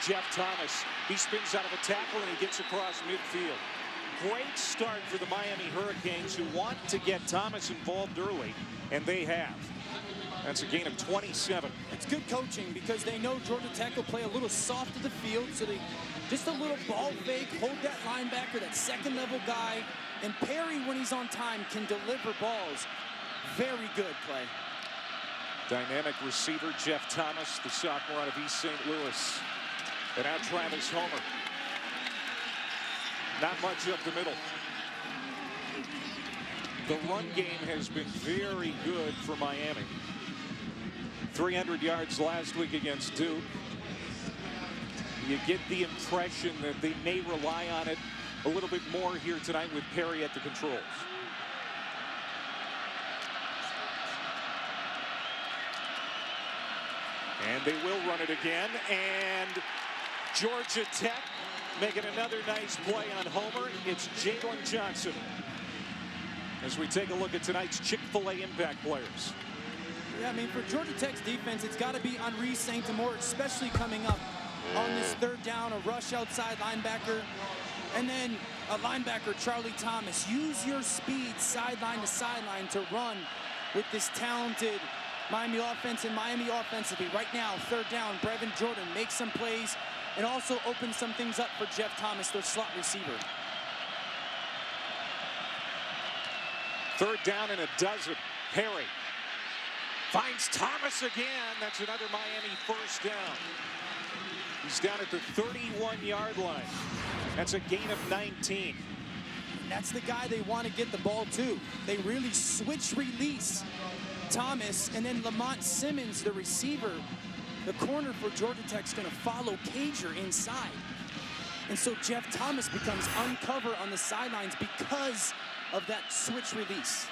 Jeff Thomas. He spins out of a tackle and he gets across midfield. Great start for the Miami Hurricanes, who want to get Thomas involved early, and they have. That's a gain of 27. It's good coaching because they know Georgia Tech will play a little soft to the field, so they just a little ball fake, hold that linebacker, that second-level guy, and Perry, when he's on time, can deliver balls. Very good play. Dynamic receiver Jeff Thomas, the sophomore out of East St. Louis. And now Travis Homer. Not much up the middle. The run game has been very good for Miami. 300 yards last week against Duke. You get the impression that they may rely on it a little bit more here tonight with Perry at the controls. And they will run it again. And Georgia Tech making another nice play on Homer. It's Jalen Johnson. As we take a look at tonight's Chick-fil-A impact players. Yeah, I mean, for Georgia Tech's defense, it's got to be Henri Saint-Amour, especially coming up on this third down, a rush outside linebacker. And then a linebacker, Charlie Thomas. Use your speed sideline to sideline to run with this talented Miami offense and Miami offensively. Right now, third down, Brevin Jordan makes some plays and also opens some things up for Jeff Thomas, their slot receiver. Third down and a dozen. Perry finds Thomas again. That's another Miami first down. He's down at the 31-yard line. That's a gain of 19. That's the guy they want to get the ball to. They really switch release Thomas, and then Lamont Simmons, the receiver, the corner for Georgia Tech's going to follow Cager inside. And so Jeff Thomas becomes uncover on the sidelines because of that switch release.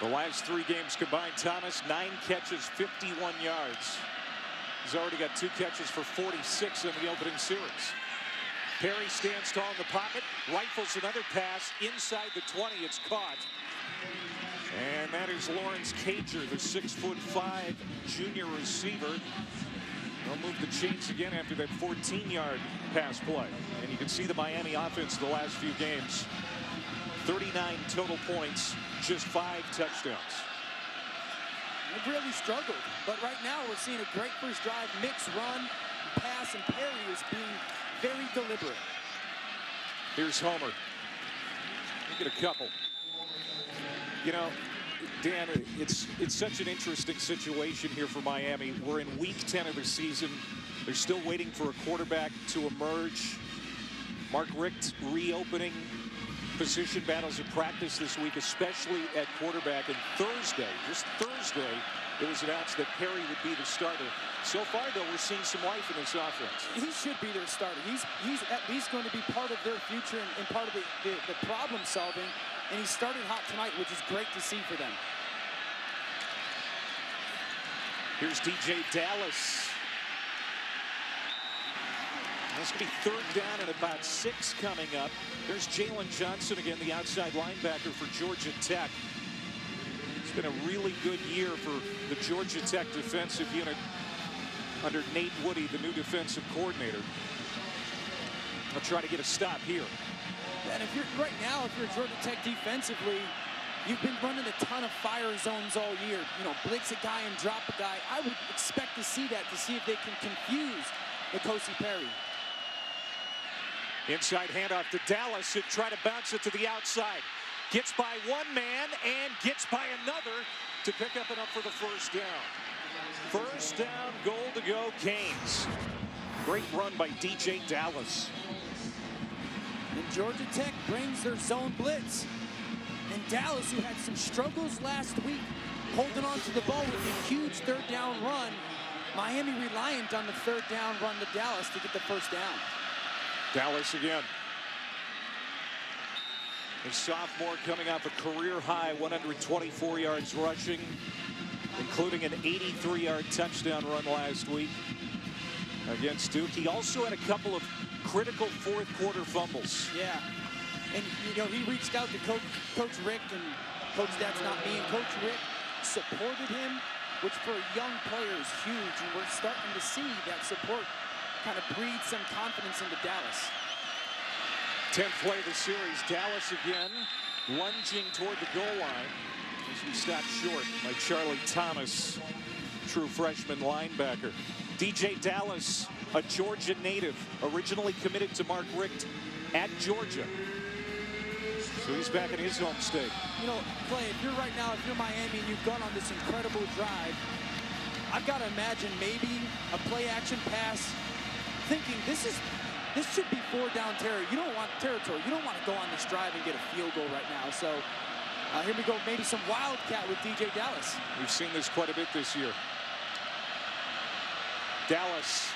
The last 3 games combined, Thomas, 9 catches, 51 yards. He's already got 2 catches for 46 in the opening series. Perry stands tall in the pocket, rifles another pass inside the 20. It's caught. And that is Lawrence Cager, the 6'5" junior receiver. They'll move the chains again after that 14-yard pass play. And you can see the Miami offense the last few games. 39 total points, just 5 touchdowns. They've really struggled, but right now we're seeing a great first drive, mix, run, pass, and Perry is being very deliberate. Here's Homer. Look at a couple. You know, Dan, it's such an interesting situation here for Miami. We're in week 10 of the season. They're still waiting for a quarterback to emerge. Mark Richt reopening position battles at practice this week, especially at quarterback. And Thursday, just Thursday, it was announced that Perry would be the starter. So far, though, we're seeing some life in this offense. He should be their starter. He's at least going to be part of their future and part of the problem solving. And he started hot tonight, which is great to see for them. Here's DJ Dallas. That's going to be third down and about 6 coming up. There's Jalen Johnson again, the outside linebacker for Georgia Tech. It's been a really good year for the Georgia Tech defensive unit under Nate Woody, the new defensive coordinator. I'll try to get a stop here. And if you're right now, if you're Georgia Tech defensively, you've been running a ton of fire zones all year. You know, blitz a guy and drop a guy. I would expect to see that, to see if they can confuse N'Kosi Perry. Inside handoff to Dallas, who try to bounce it to the outside. Gets by one man and gets by another to pick up enough for the first down. First down, goal to go, Canes. Great run by DJ Dallas. And Georgia Tech brings their zone blitz. And Dallas, who had some struggles last week, holding on to the ball with a huge third down run. Miami reliant on the third down run to Dallas to get the first down. Dallas again. The sophomore coming off a career-high 124 yards rushing, including an 83-yard touchdown run last week against Duke. He also had a couple of critical fourth-quarter fumbles. Yeah, and you know, he reached out to Coach Rick, and Coach That's Not Me, and Coach Rick supported him, which for a young player is huge, and we're starting to see that support kind of breathe some confidence into Dallas. 10th play of the series. Dallas again lunging toward the goal line as he stopped short by Charlie Thomas, true freshman linebacker. DJ Dallas, a Georgia native, originally committed to Mark Richt at Georgia. So he's back in his home state. You know, Clay, if you're Miami and you've gone on this incredible drive, I've got to imagine maybe a play action pass, thinking this should be 4 down territory. You don't want to go on this drive and get a field goal right now. So here we go, maybe some wildcat with DJ Dallas. We've seen this quite a bit this year. Dallas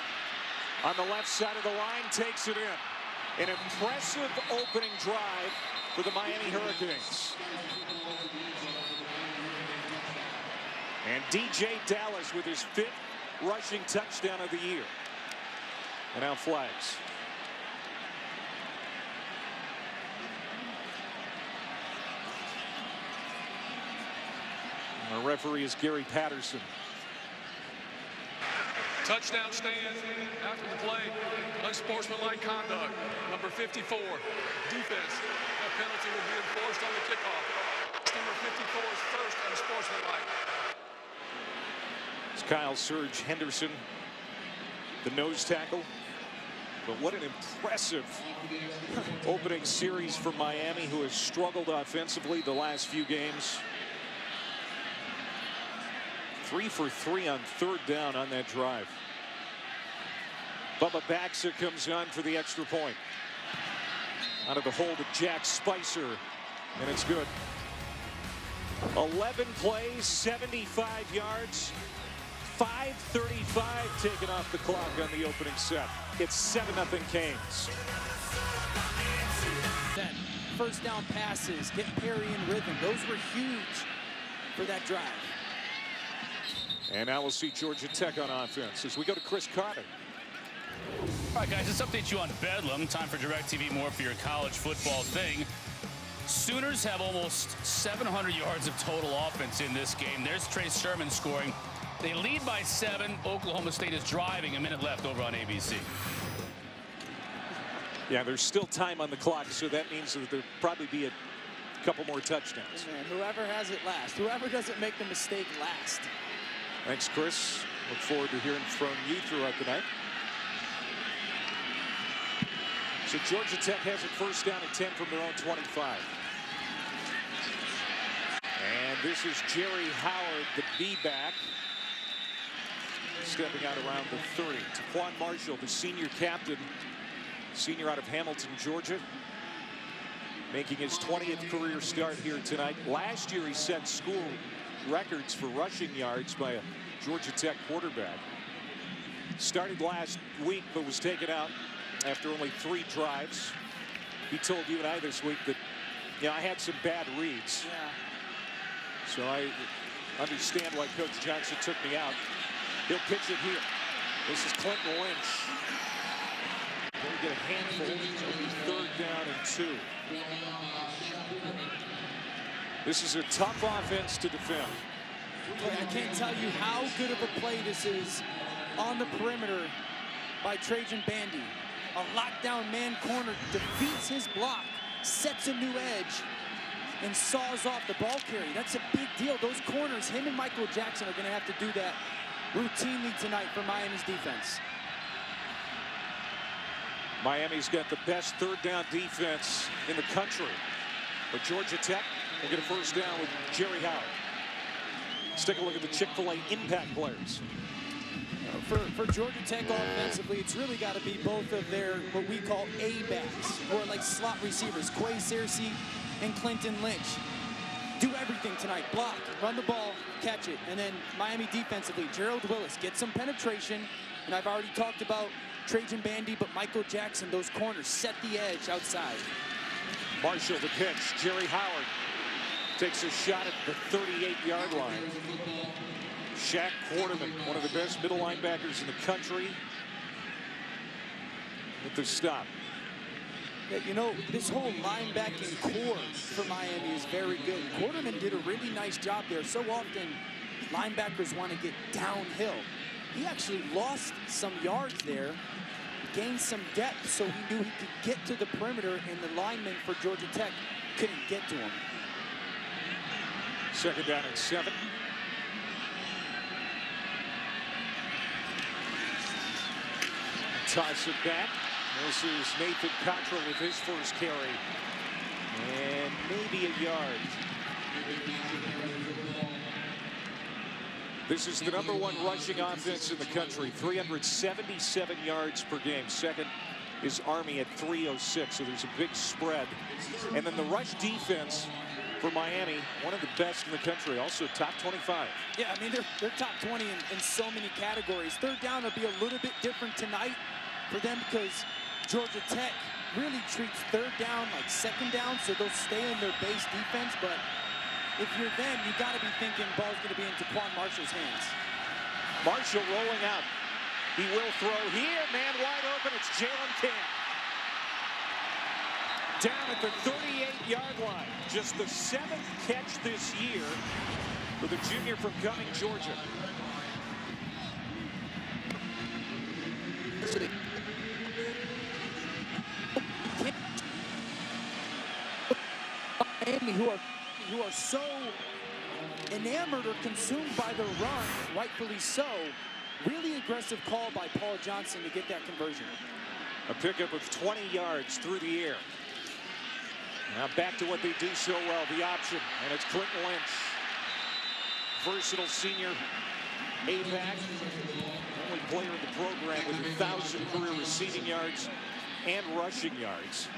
on the left side of the line takes it in. An impressive opening drive for the Miami Hurricanes. And DJ Dallas with his 5th rushing touchdown of the year. And now flags. And our referee is Gary Patterson. Touchdown stand after the play. Unsportsmanlike conduct. Number 54. Defense. A penalty will be enforced on the kickoff. Number 54's first unsportsmanlike. It's Kyle Surge Henderson, the nose tackle. But what an impressive opening series for Miami, who has struggled offensively the last few games. 3 for 3 on 3rd down on that drive. Bubba Baxa comes on for the extra point. Out of the hole to Jack Spicer, and it's good. 11 plays, 75 yards, 5:35 taken off the clock on the opening set. It's 7-0 Canes. Then first down passes, get Perry in rhythm. Those were huge for that drive. And now we'll see Georgia Tech on offense as we go to Chris Carter. All right, guys, let's update you on Bedlam. Time for DirecTV, more for your college football thing. Sooners have almost 700 yards of total offense in this game. There's Trey Sermon scoring. They lead by 7. Oklahoma State is driving. A minute left over on ABC. Yeah, there's still time on the clock, so that means that there'll probably be a couple more touchdowns. Man, whoever has it last, whoever doesn't make the mistake last. Thanks, Chris. Look forward to hearing from you throughout the night. So Georgia Tech has it first down at 10 from their own 25. And this is Jerry Howard, the B-back, stepping out around the 30. TaQuon Marshall, the senior captain, senior out of Hamilton, Georgia, making his 20th career start here tonight. Last year he set school records for rushing yards by a Georgia Tech quarterback. Started last week but was taken out after only 3 drives. He told you and I this week that, I had some bad reads. Yeah. So I understand why Coach Johnson took me out. He'll pitch it here. This is Clinton Lynch. He'll get a handful. It'll be 3rd down and 2. This is a tough offense to defend. I can't tell you how good of a play this is on the perimeter by Trajan Bandy. A lockdown man corner defeats his block, sets a new edge, and saws off the ball carrier. That's a big deal. Those corners, him and Michael Jackson are going to have to do that routinely tonight for Miami's defense. Miami's got the best 3rd down defense in the country. But Georgia Tech will get a first down with Jerry Howard. Let's take a look at the Chick-fil-A impact players. For Georgia Tech offensively, it's really got to be both of their what we call A-backs, or like slot receivers, Quay Searcy and Clinton Lynch. Do everything tonight. Block, run the ball, catch it. And then Miami defensively, Gerald Willis, get some penetration. And I've already talked about Trajan Bandy, but Michael Jackson, those corners, set the edge outside. Marshall the pitch. Jerry Howard takes a shot at the 38-yard line. Shaq Quarterman, one of the best middle linebackers in the country, with the stop. Yeah, this whole linebacking core for Miami is very good. Quarterman did a really nice job there. So often, linebackers want to get downhill. he actually lost some yards there, gained some depth, so he knew he could get to the perimeter, and the lineman for Georgia Tech couldn't get to him. Second down and 7. Toss it back. This is Nathan Cottrell with his first carry. And maybe a yard. This is the #1 rushing offense in the country. 377 yards per game. Second is Army at 306. So there's a big spread. And then the rush defense for Miami, one of the best in the country. Also top 25. Yeah, I mean, they're top 20 in so many categories. Third down will be a little bit different tonight for them because Georgia Tech really treats third down like second down, so they'll stay in their base defense. But if you're them, you got to be thinking ball's going to be in TaQuon Marshall's hands. Marshall rolling out. He will throw here. Man wide open. It's Jalen Camp. Down at the 38-yard line. Just the 7th catch this year for the junior from Cumming, Georgia. Miami, who are so enamored or consumed by the run, rightfully so. Really aggressive call by Paul Johnson to get that conversion. A pickup of 20 yards through the air. Now back to what they do so well, the option, and it's Clinton Lynch. Versatile senior, APAC, only player in the program with 1,000 career receiving yards and rushing yards.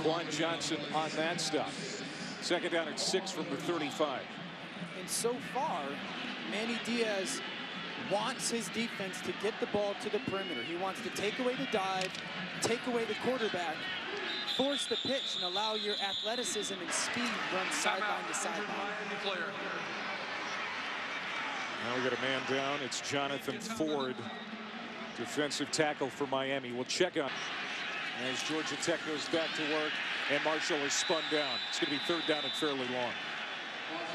Quan Johnson on that stuff. Second down and 6 from the 35. And so far, Manny Diaz wants his defense to get the ball to the perimeter. He wants to take away the dive, take away the quarterback, force the pitch, and allow your athleticism and speed run sideline to sideline. Now we got a man down. It's Jonathan Ford, defensive tackle for Miami. We'll check on as Georgia Tech goes back to work, and Marshall is spun down. It's going to be third down and fairly long.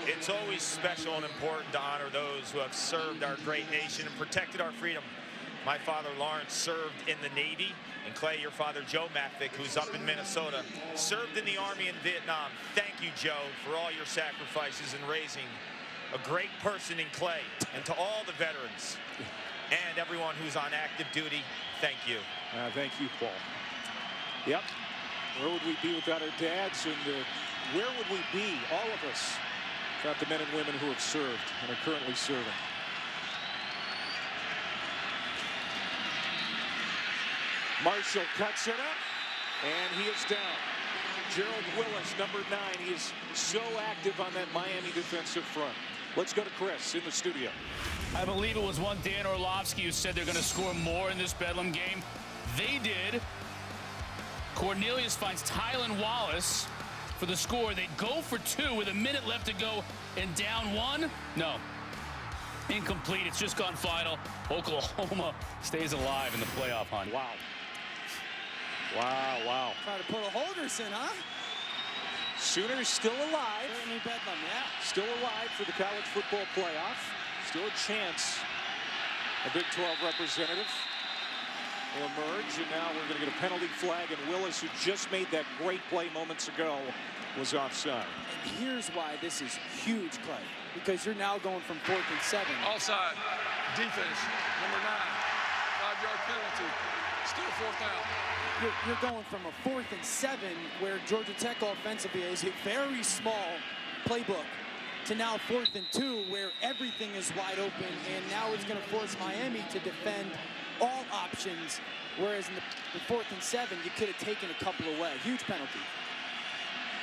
It's always special and important to honor those who have served our great nation and protected our freedom. My father, Lawrence, served in the Navy, and Clay, your father, Joe Matvick, who's up in Minnesota, served in the Army in Vietnam. Thank you, Joe, for all your sacrifices in raising a great person in Clay. And to all the veterans and everyone who's on active duty, thank you. Thank you, Paul. Yep. Where would we be without our dads? And where would we be, all of us, without the men and women who have served and are currently serving? Marshall cuts it up, and he is down. Gerald Willis, number 9. He is so active on that Miami defensive front. Let's go to Chris in the studio. I believe it was one Dan Orlovsky who said they're going to score more in this Bedlam game. They did. Cornelius finds Tylan Wallace for the score. They go for 2 with a minute left to go and down 1. No. Incomplete. It's just gone final. Oklahoma stays alive in the playoff hunt. Wow. Wow, wow. Try to put a Holders in, huh? Sooners still alive. Certainly Bedlam, yeah. Still alive for the college football playoff. Still a chance. A Big 12 representative will emerge, and now we're going to get a penalty flag, and Willis, who just made that great play moments ago, was offside. And here's why this is huge, Clay, because you're now going from 4th and 7. Offside. Defense. Number 9. 5-yard penalty. Still 4th down. You're going from a 4th and 7, where Georgia Tech offensively is a very small playbook, to now 4th and 2, where everything is wide open, and now it's going to force Miami to defend all options, whereas in the 4th and 7, you could have taken a couple away. Huge penalty.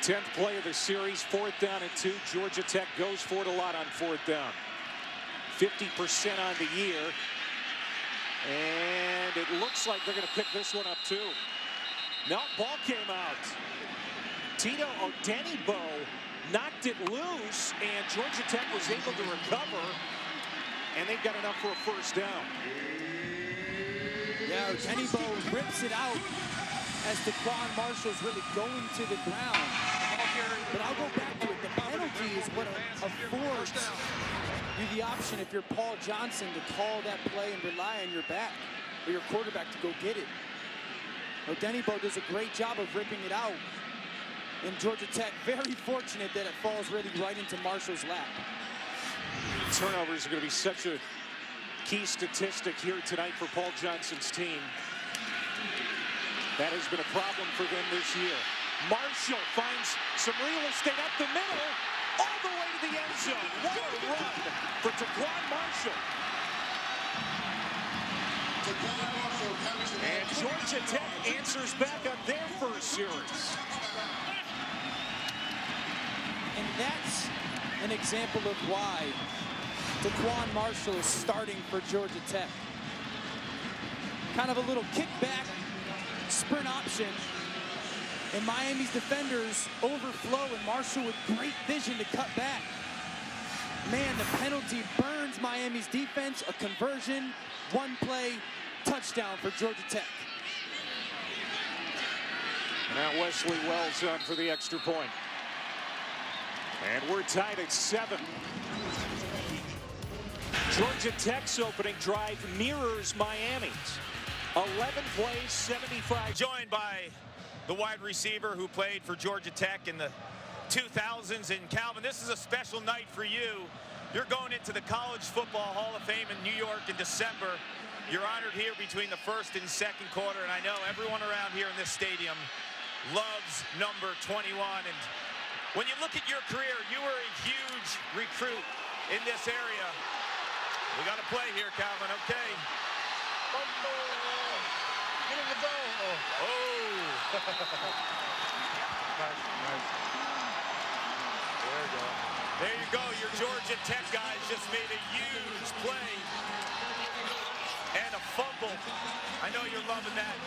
10th play of the series, 4th down and 2. Georgia Tech goes for it a lot on 4th down. 50% on the year. And it looks like they're going to pick this one up too. No, ball came out. Tito Odenigbo knocked it loose, and Georgia Tech was able to recover, and they've got enough for a first down. Yeah, Odenigbo rips it out as TaQuon Marshall's really going to the ground. But I'll go back to it. The penalty is what a force you the option, if you're Paul Johnson, to call that play and rely on your back or your quarterback to go get it. Odenigbo does a great job of ripping it out. And Georgia Tech, very fortunate that it falls really right into Marshall's lap. Turnovers are going to be such a key statistic here tonight for Paul Johnson's team. That has been a problem for them this year. Marshall finds some real estate up the middle, all the way to the end zone. What a run for TaQuon Marshall. And Georgia Tech answers back on their first series. And that's an example of why TaQuon Marshall is starting for Georgia Tech. Kind of a little kickback, sprint option. And Miami's defenders overflow, and Marshall with great vision to cut back. Man, the penalty burns Miami's defense. A conversion, one play, touchdown for Georgia Tech. Now Wesley Wells on for the extra point. And we're tied at 7. Georgia Tech's opening drive mirrors Miami's. 11 plays, 75. Joined by the wide receiver who played for Georgia Tech in the 2000s. And Calvin, this is a special night for you. You're going into the College Football Hall of Fame in New York in December. You're honored here between the first and second quarter, and I know everyone around here in this stadium loves number 21. And when you look at your career, you were a huge recruit in this area. We got to play here, Calvin, okay? Fumble. Get in the goal. Oh. Nice. There you go. Your Georgia Tech guys just made a huge play. And a fumble. I know you're loving that.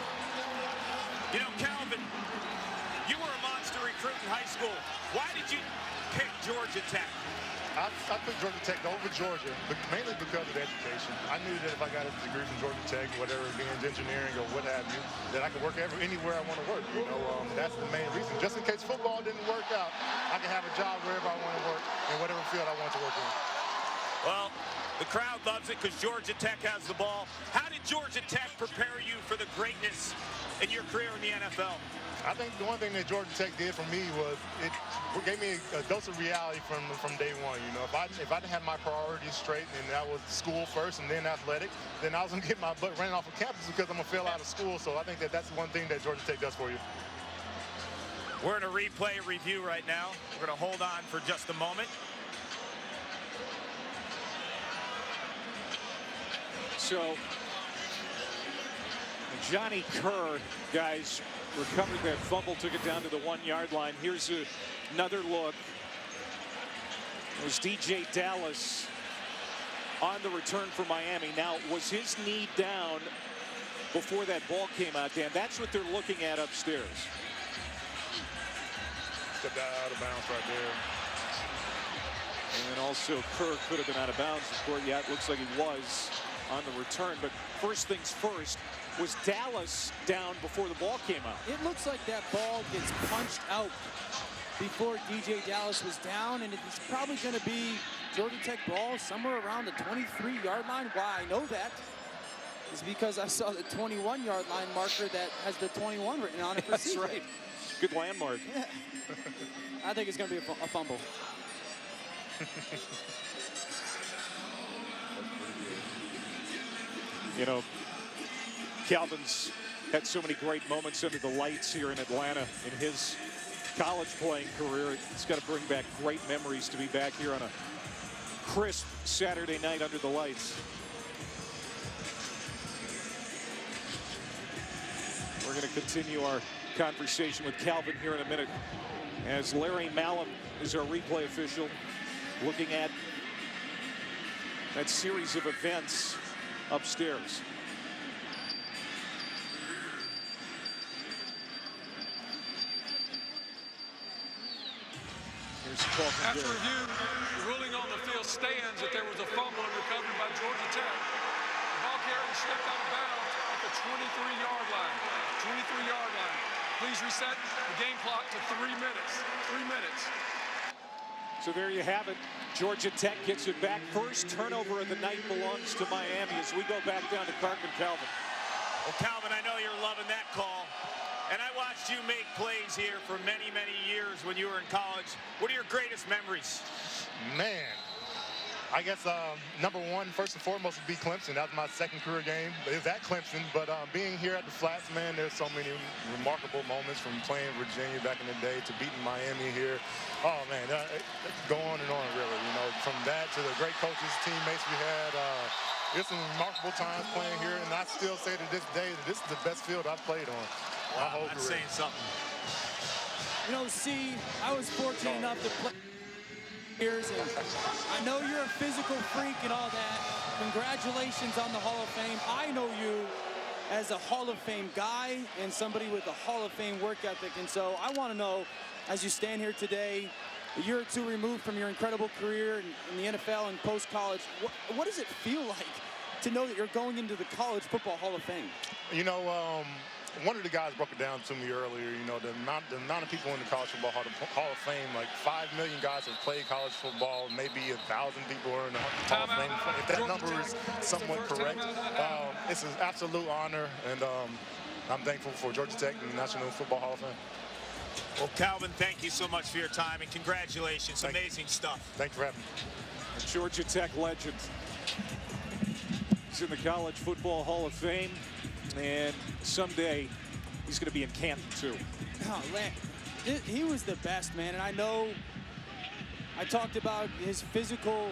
You know, Calvin, you were a monster recruit in high school. Why did you pick Georgia Tech? I picked Georgia Tech over Georgia, but mainly because of the education. I knew that if I got a degree from Georgia Tech, whatever it being engineering or what have you, that I could work anywhere I want to work. You know, that's the main reason. Just in case football didn't work out, I can have a job wherever I want to work in whatever field I want to work in. Well, the crowd loves it because Georgia Tech has the ball. How did Georgia Tech prepare you for the greatness in your career in the NFL? I think the one thing that Georgia Tech did for me was it gave me a dose of reality from day one. You know, if I didn't have my priorities straight, and that was school first and then athletic, then I was going to get my butt ran off of campus because I'm going to fail out of school. So I think that that's one thing that Georgia Tech does for you. We're in a replay review right now. We're going to hold on for just a moment. So, Johnny Kerr, guys, recovered that fumble, took it down to the 1-yard line. Here's another look. It was DJ Dallas on the return for Miami. Now, was his knee down before that ball came out, Dan? That's what they're looking at upstairs. Stepped out of bounds right there. And then also Kerr could have been out of bounds. Of course, yeah, it looks like he was on the return. But first things first, was Dallas down before the ball came out? It looks like that ball gets punched out before DJ Dallas was down, and it's probably going to be Georgia Tech ball somewhere around the 23-yard line. Why I know that is because I saw the 21-yard line marker that has the 21 written on it for That's CJ. right. Good landmark. Yeah. I think it's going to be a fumble. You know, Calvin's had so many great moments under the lights here in Atlanta in his college playing career. It's got to bring back great memories to be back here on a crisp Saturday night under the lights. We're going to continue our conversation with Calvin here in a minute as Larry Malum is our replay official, looking at that series of events upstairs. Here's a call from After Gary. review, the ruling on the field stands that there was a fumble and recovery by Georgia Tech. The ball carrier stepped out of bounds at the 23-yard line. 23-yard line. Please reset the game clock to 3 minutes. 3 minutes. So there you have it. Georgia Tech gets it back. First turnover of the night belongs to Miami as we go back down to Clark and Calvin. Well, Calvin, I know you're loving that call. And I watched you make plays here for many, many years when you were in college. What are your greatest memories? Man, I guess number one, first and foremost, would be Clemson. That was my second career game. It was at Clemson, but being here at the Flats, man, there's so many remarkable moments from playing Virginia back in the day to beating Miami here. Oh, man, go on and on, really. You know, from that to the great coaches, teammates we had. There's some remarkable times playing here, and I still say to this day that this is the best field I've played on. Wow, that's saying something. You know, see, I was fortunate enough to play years, and I know you're a physical freak and all that. Congratulations on the Hall of Fame. I know you as a Hall of Fame guy and somebody with a Hall of Fame work ethic, and so I want to know, as you stand here today, a year or two removed from your incredible career in the NFL and post-college, what does it feel like to know that you're going into the College Football Hall of Fame? You know, one of the guys broke it down to me earlier, you know, the amount of people in the College Football Hall of Fame, like 5 million guys have played college football, maybe 1,000 people are in the Hall of Fame. If that number is somewhat correct, it's an absolute honor, and I'm thankful for Georgia Tech and the National Football Hall of Fame. Well, Calvin, thank you so much for your time, and congratulations. Amazing stuff. Thanks for having me. A Georgia Tech legend. He's in the College Football Hall of Fame, and someday he's going to be in Canton, too. Oh, man, he was the best, man, and I know I talked about his physical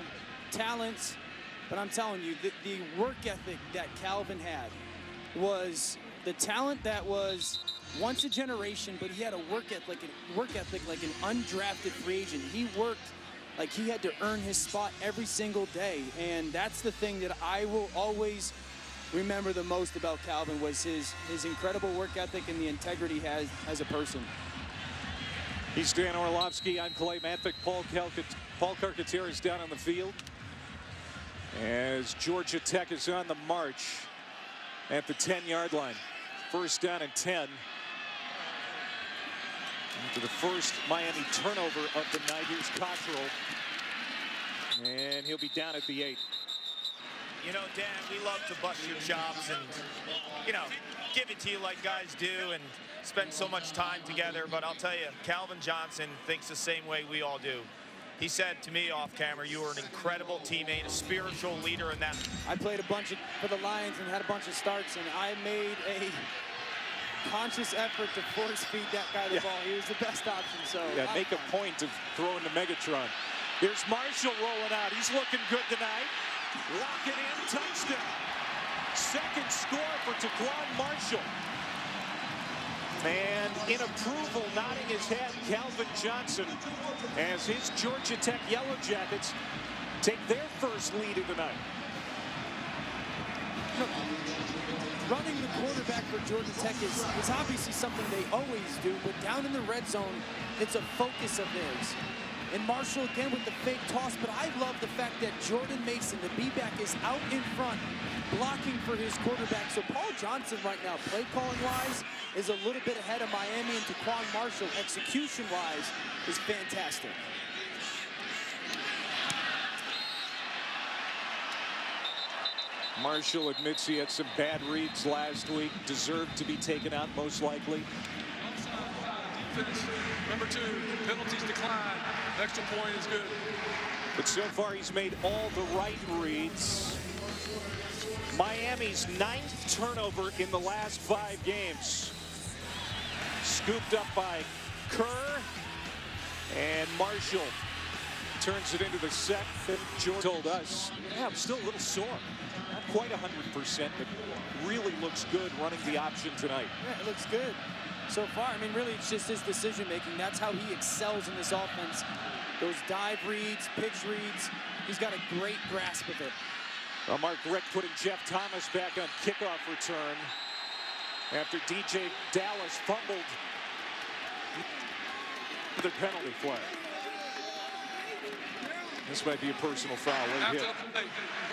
talents, but I'm telling you, the work ethic that Calvin had was the talent that was once a generation, but he had a work ethic like an undrafted free agent. He worked like he had to earn his spot every single day, and that's the thing that I will always remember the most about Calvin was his incredible work ethic and the integrity he has as a person. He's Dan Orlovsky. I'm Clay Mathick. Paul Carcaterra is down on the field as Georgia Tech is on the march at the 10-yard line. First down and 10. Into the first Miami turnover of the night. Here's Cottrell. And he'll be down at the 8. You know, Dan, we love to bust your chops and, you know, give it to you like guys do and spend so much time together. But I'll tell you, Calvin Johnson thinks the same way we all do. He said to me off camera, you were an incredible teammate, a spiritual leader in that. I played a bunch for the Lions and had a bunch of starts, and I made a conscious effort to force feed that guy the ball. He was the best option. So yeah, make a point of throwing the Megatron. Here's Marshall rolling out. He's looking good tonight. Lock it in, touchdown. Second score for TaQuon Marshall. And in approval, nodding his head, Calvin Johnson, as his Georgia Tech Yellow Jackets take their first lead of the night. Running the quarterback for Georgia Tech is obviously something they always do, but down in the red zone, it's a focus of theirs. And Marshall again with the fake toss, but I love the fact that Jordan Mason, the B-back, is out in front blocking for his quarterback. So Paul Johnson right now, play calling wise, is a little bit ahead of Miami, and TaQuon Marshall, execution wise, is fantastic. Marshall admits he had some bad reads last week, deserved to be taken out most likely. Finish. Number 2, penalties decline. Extra point is good. But so far he's made all the right reads. Miami's 9th turnover in the last 5 games. Scooped up by Kerr, and Marshall turns it into the second. George told us, yeah, I'm still a little sore. Not quite 100%, but really looks good running the option tonight. Yeah, it looks good so far. I mean, really, it's just his decision-making. That's how he excels in this offense. Those dive reads, pitch reads, he's got a great grasp of it. Well, Mark Richt putting Jeff Thomas back on kickoff return after DJ Dallas fumbled the penalty flag. This might be a personal foul. After the play,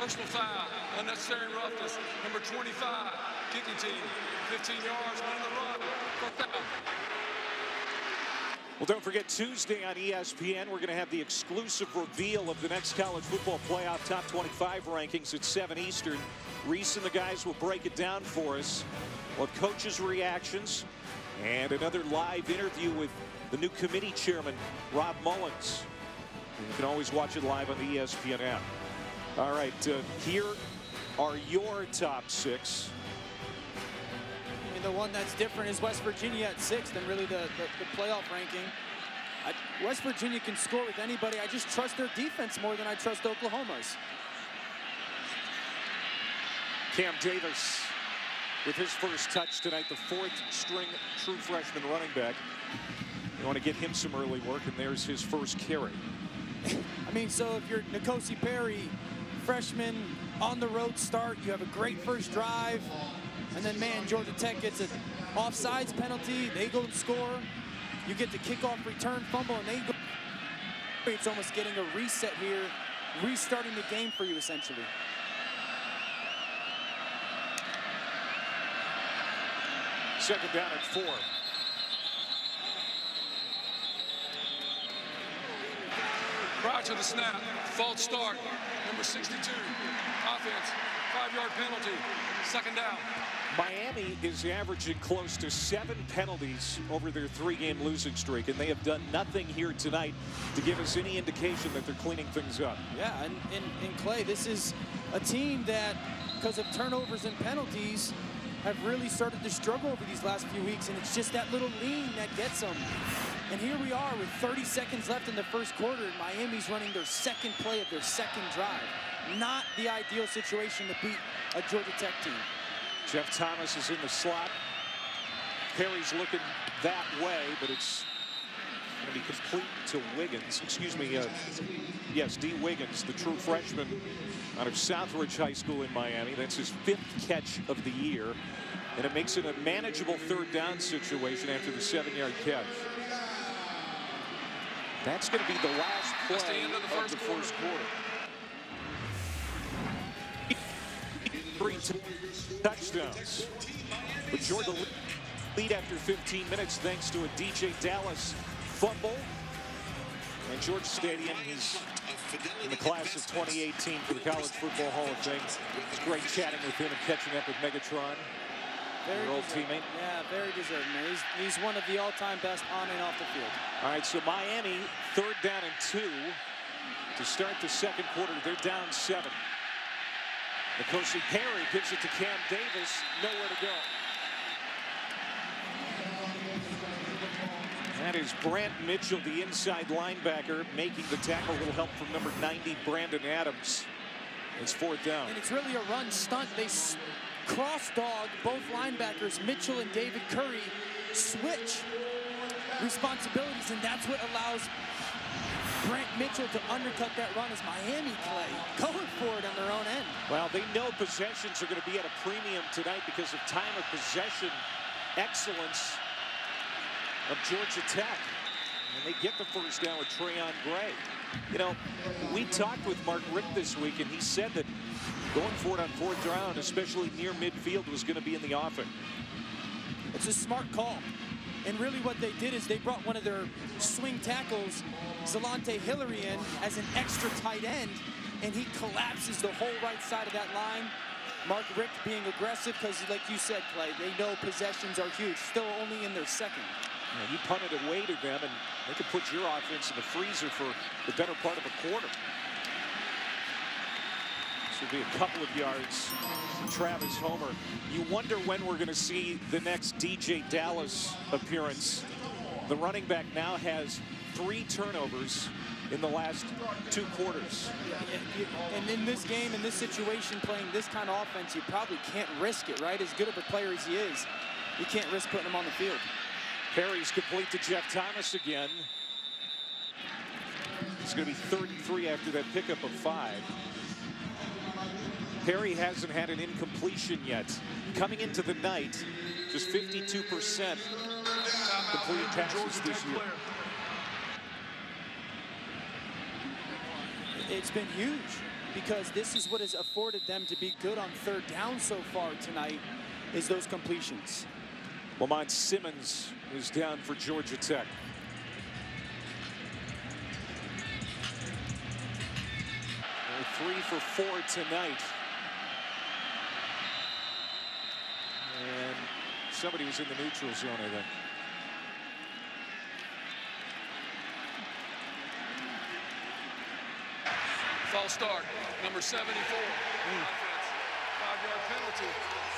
personal foul, unnecessary roughness. Number 25, kicking team, 15 yards, running the run. Well, don't forget, Tuesday on ESPN, we're going to have the exclusive reveal of the next college football playoff top 25 rankings at 7 Eastern. Reese and the guys will break it down for us. We'll have coaches' reactions and another live interview with the new committee chairman, Rob Mullins. And you can always watch it live on the ESPN app. All right, here are your top 6. I mean, the one that's different is West Virginia at 6th, and really the playoff ranking. West Virginia can score with anybody. I just trust their defense more than I trust Oklahoma's. Cam Davis with his first touch tonight, the 4th string true freshman running back. You want to get him some early work, and there's his first carry. I mean, so if you're N'Kosi Perry, freshman, on the road start, you have a great first drive, and then, man, Georgia Tech gets an offsides penalty. They go and score. You get the kickoff return fumble, and they go. It's almost getting a reset here, restarting the game for you, essentially. Second down at 4. Prior to the snap, false start, number 62. Offense, 5-yard penalty, second down. Miami is averaging close to 7 penalties over their 3-game losing streak, and they have done nothing here tonight to give us any indication that they're cleaning things up. Yeah, and Clay, this is a team that, because of turnovers and penalties, have really started to struggle over these last few weeks, and it's just that little lean that gets them. And here we are with 30 seconds left in the first quarter, and Miami's running their second play of their second drive. Not the ideal situation to beat a Georgia Tech team. Jeff Thomas is in the slot. Perry's looking that way, but it's going to be complete to Wiggins. Excuse me, yes, D. Wiggins, the true freshman out of Southridge High School in Miami. That's his 5th catch of the year, and it makes it a manageable 3rd down situation after the 7-yard catch. That's going to be the last play That's the end of the first quarter. 3 touchdowns. But Georgia lead after 15 minutes thanks to a DJ Dallas fumble. And Georgia Stadium, he's in the class of 2018 for the College Football Hall of Fame. It's great chatting with him and catching up with Megatron, your old teammate. Yeah, very deserving. He's one of the all-time best on and off the field. All right, so Miami, 3rd down and 2 to start the second quarter. They're down 7. N'Kosi Perry gives it to Cam Davis, nowhere to go. That is Brant Mitchell, the inside linebacker, making the tackle. A little help from number 90, Brandon Adams. It's 4th down. And it's really a run stunt. They cross-dog both linebackers, Mitchell and David Curry, switch responsibilities, and that's what allows Brant Mitchell to undercut that run as Miami play going for it on their own end. Well, they know possessions are going to be at a premium tonight because of time of possession excellence of Georgia Tech. And they get the first down with Trayon Gray. You know, we talked with Mark Richt this week, and he said that going for it on 4th down, especially near midfield, was going to be in the offing. It's a smart call. And really what they did is they brought one of their swing tackles, Zalante Hillary, in as an extra tight end, and he collapses the whole right side of that line. Mark Richt being aggressive because, like you said, Clay, they know possessions are huge. Still only in their second. Yeah, you punted away to them, and they could put your offense in the freezer for the better part of a quarter. This will be a couple of yards from Travis Homer. You wonder when we're going to see the next DJ Dallas appearance. The running back now has 3 turnovers in the last 2 quarters. And in this game, in this situation, playing this kind of offense, you probably can't risk it, right? As good of a player as he is, you can't risk putting him on the field. Perry's complete to Jeff Thomas again. It's going to be 3rd and 3 after that pickup of 5. Perry hasn't had an incompletion yet. Coming into the night, just 52% completed passes this year. It's been huge because this is what has afforded them to be good on 3rd down so far tonight, is those completions. Lamont Simmons is down for Georgia Tech. 3 for 4 tonight. And somebody was in the neutral zone, I think. False start, number 74. Offense, 5-yard penalty.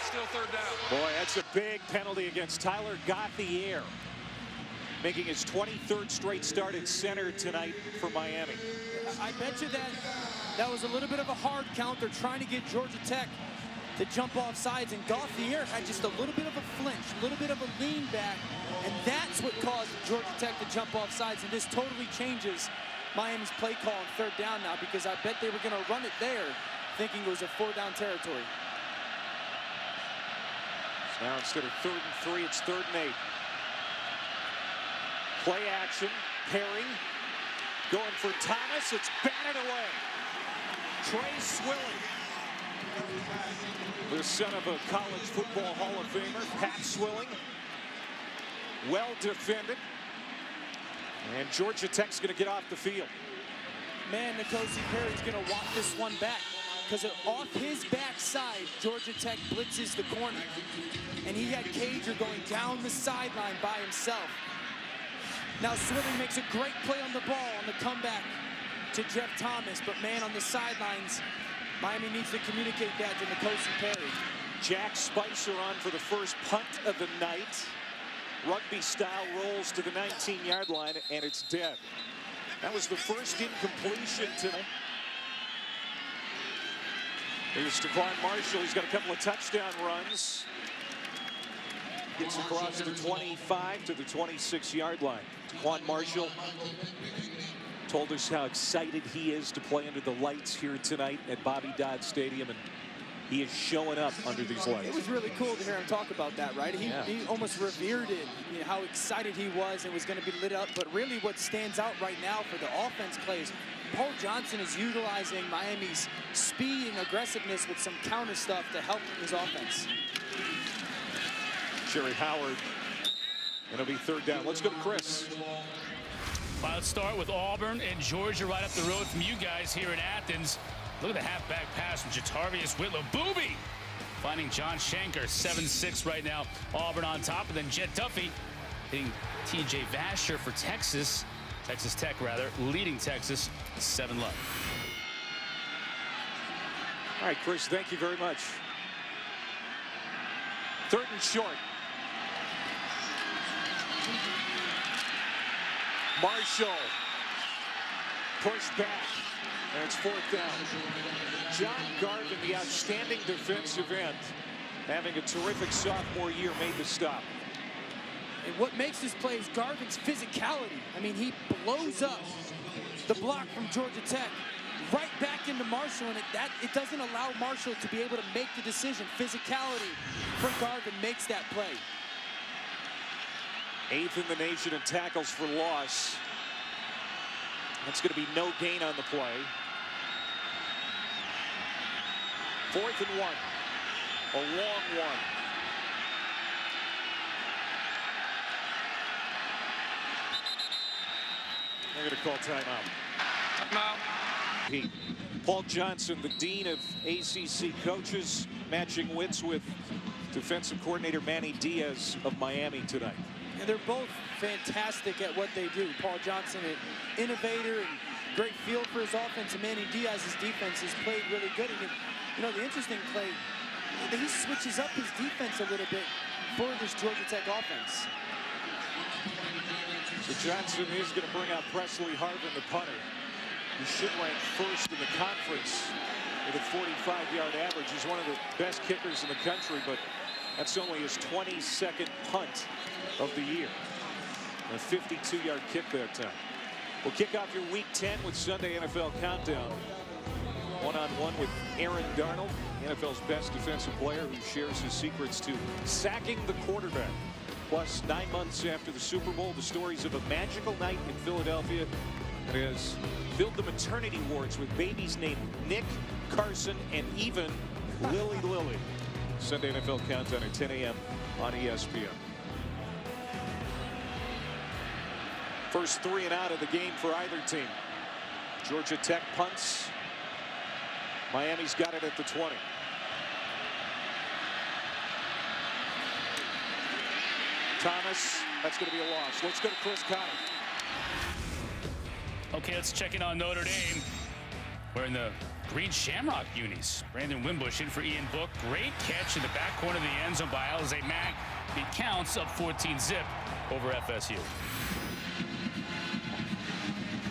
Still third down. Boy, that's a big penalty against Tyler Gauthier, making his 23rd straight start at center tonight for Miami. I bet you that was a little bit of a hard count. They're trying to get Georgia Tech to jump off sides, and Gauthier had just a little bit of a flinch, a little bit of a lean back, and that's what caused Georgia Tech to jump off sides. And this totally changes Miami's play call on third down now, because I bet they were going to run it there thinking it was a 4-down territory. So now instead of 3rd and 3, it's 3rd and 8. Play action, Perry going for Thomas. It's batted away. Trey Swilling, the son of a college football Hall of Famer, Pat Swilling. Well defended. And Georgia Tech's going to get off the field. Man, N'Kosi Perry's going to want this one back, because off his backside, Georgia Tech blitzes the corner. And he had Cager going down the sideline by himself. Now Swilling makes a great play on the ball on the comeback to Jeff Thomas. But man, on the sidelines, Miami needs to communicate that to N'Kosi Perry. Jack Spicer on for the first punt of the night. Rugby style rolls to the 19-yard line, and it's dead. That was the first incompletion tonight. Here's TaQuon Marshall. He's got a couple of touchdown runs. Gets across the 25 to the 26-yard line. TaQuon Marshall told us how excited he is to play under the lights here tonight at Bobby Dodd Stadium, and he is showing up under these lights. It was really cool to hear him talk about that, right? He almost revered it, you know, how excited he was and was going to be lit up. But really what stands out right now for the offense plays, Paul Johnson is utilizing Miami's speed and aggressiveness with some counter stuff to help his offense. Jerry Howard, and it'll be 3rd down. Let's go to Chris. Let's start with Auburn and Georgia right up the road from you guys here in Athens. Look at the halfback pass from Jatarvius Whitlow. Booby finding John Shanker, 7-6 right now. Auburn on top, and then Jet Duffy hitting TJ Vasher for Texas Tech rather, leading Texas 7-0. All right, Chris, thank you very much. 3rd and short. Marshall pushed back, and it's 4th down. John Garvin, the outstanding defensive end, having a terrific sophomore year, made the stop. And what makes this play is Garvin's physicality. I mean, he blows up the block from Georgia Tech right back into Marshall, and it doesn't allow Marshall to be able to make the decision. Physicality from Garvin makes that play. 8th in the nation in tackles for loss. That's going to be no gain on the play. 4th and 1. A long one. They're going to call timeout. Timeout. Paul Johnson, the dean of ACC coaches, matching wits with defensive coordinator Manny Diaz of Miami tonight. And they're both fantastic at what they do. Paul Johnson, an innovator and great feel for his offense, and Manny Diaz's defense has played really good. And, you know, the interesting play, he switches up his defense a little bit for this Georgia Tech offense. So Johnson is going to bring out Presley Harvin, the punter. He should rank 1st in the conference with a 45-yard average. He's one of the best kickers in the country, but that's only his 22nd punt of the year. A 52-yard kick that time. We'll kick off your Week 10 with Sunday NFL Countdown. One-on-one with Aaron Darnold, NFL's best defensive player, who shares his secrets to sacking the quarterback. Plus, 9 months after the Super Bowl, the stories of a magical night in Philadelphia that has filled the maternity wards with babies named Nick, Carson, and even Lily. Sunday NFL Countdown at 10 a.m. on ESPN. First 3 and out of the game for either team. Georgia Tech punts. Miami's got it at the 20. Thomas, that's going to be a loss. Let's go to Chris Conner. Okay, let's check in on Notre Dame. We're in the green shamrock unis. Brandon Wimbush in for Ian Book. Great catch in the back corner of the end zone by Alize Mack. It counts, up 14-zip over FSU.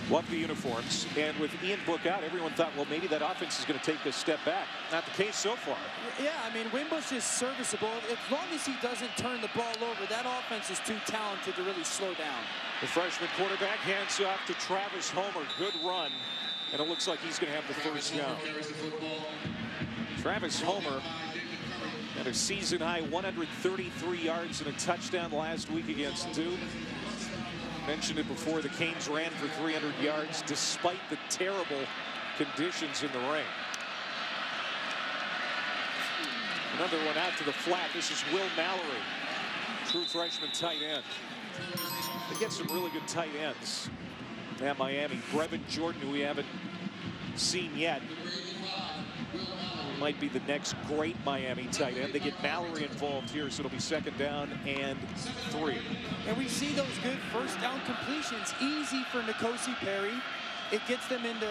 Love the uniforms. And with Ian Book out, everyone thought, well, maybe that offense is going to take a step back. Not the case so far. Yeah, I mean, Wimbush is serviceable. As long as he doesn't turn the ball over, that offense is too talented to really slow down. The freshman quarterback hands off to Travis Homer. Good run. And it looks like he's going to have the first down. Travis Homer had a season-high 133 yards and a touchdown last week against Duke. Mentioned it before, the Canes ran for 300 yards despite the terrible conditions in the rain. Another one out to the flat. This is Will Mallory, true freshman tight end. They get some really good tight ends at Miami. Brevin Jordan, who we haven't seen yet, might be the next great Miami tight end. They get Mallory involved here, so it'll be 2nd down and 3. And we see those good first down completions. Easy for N'Kosi Perry. It gets them into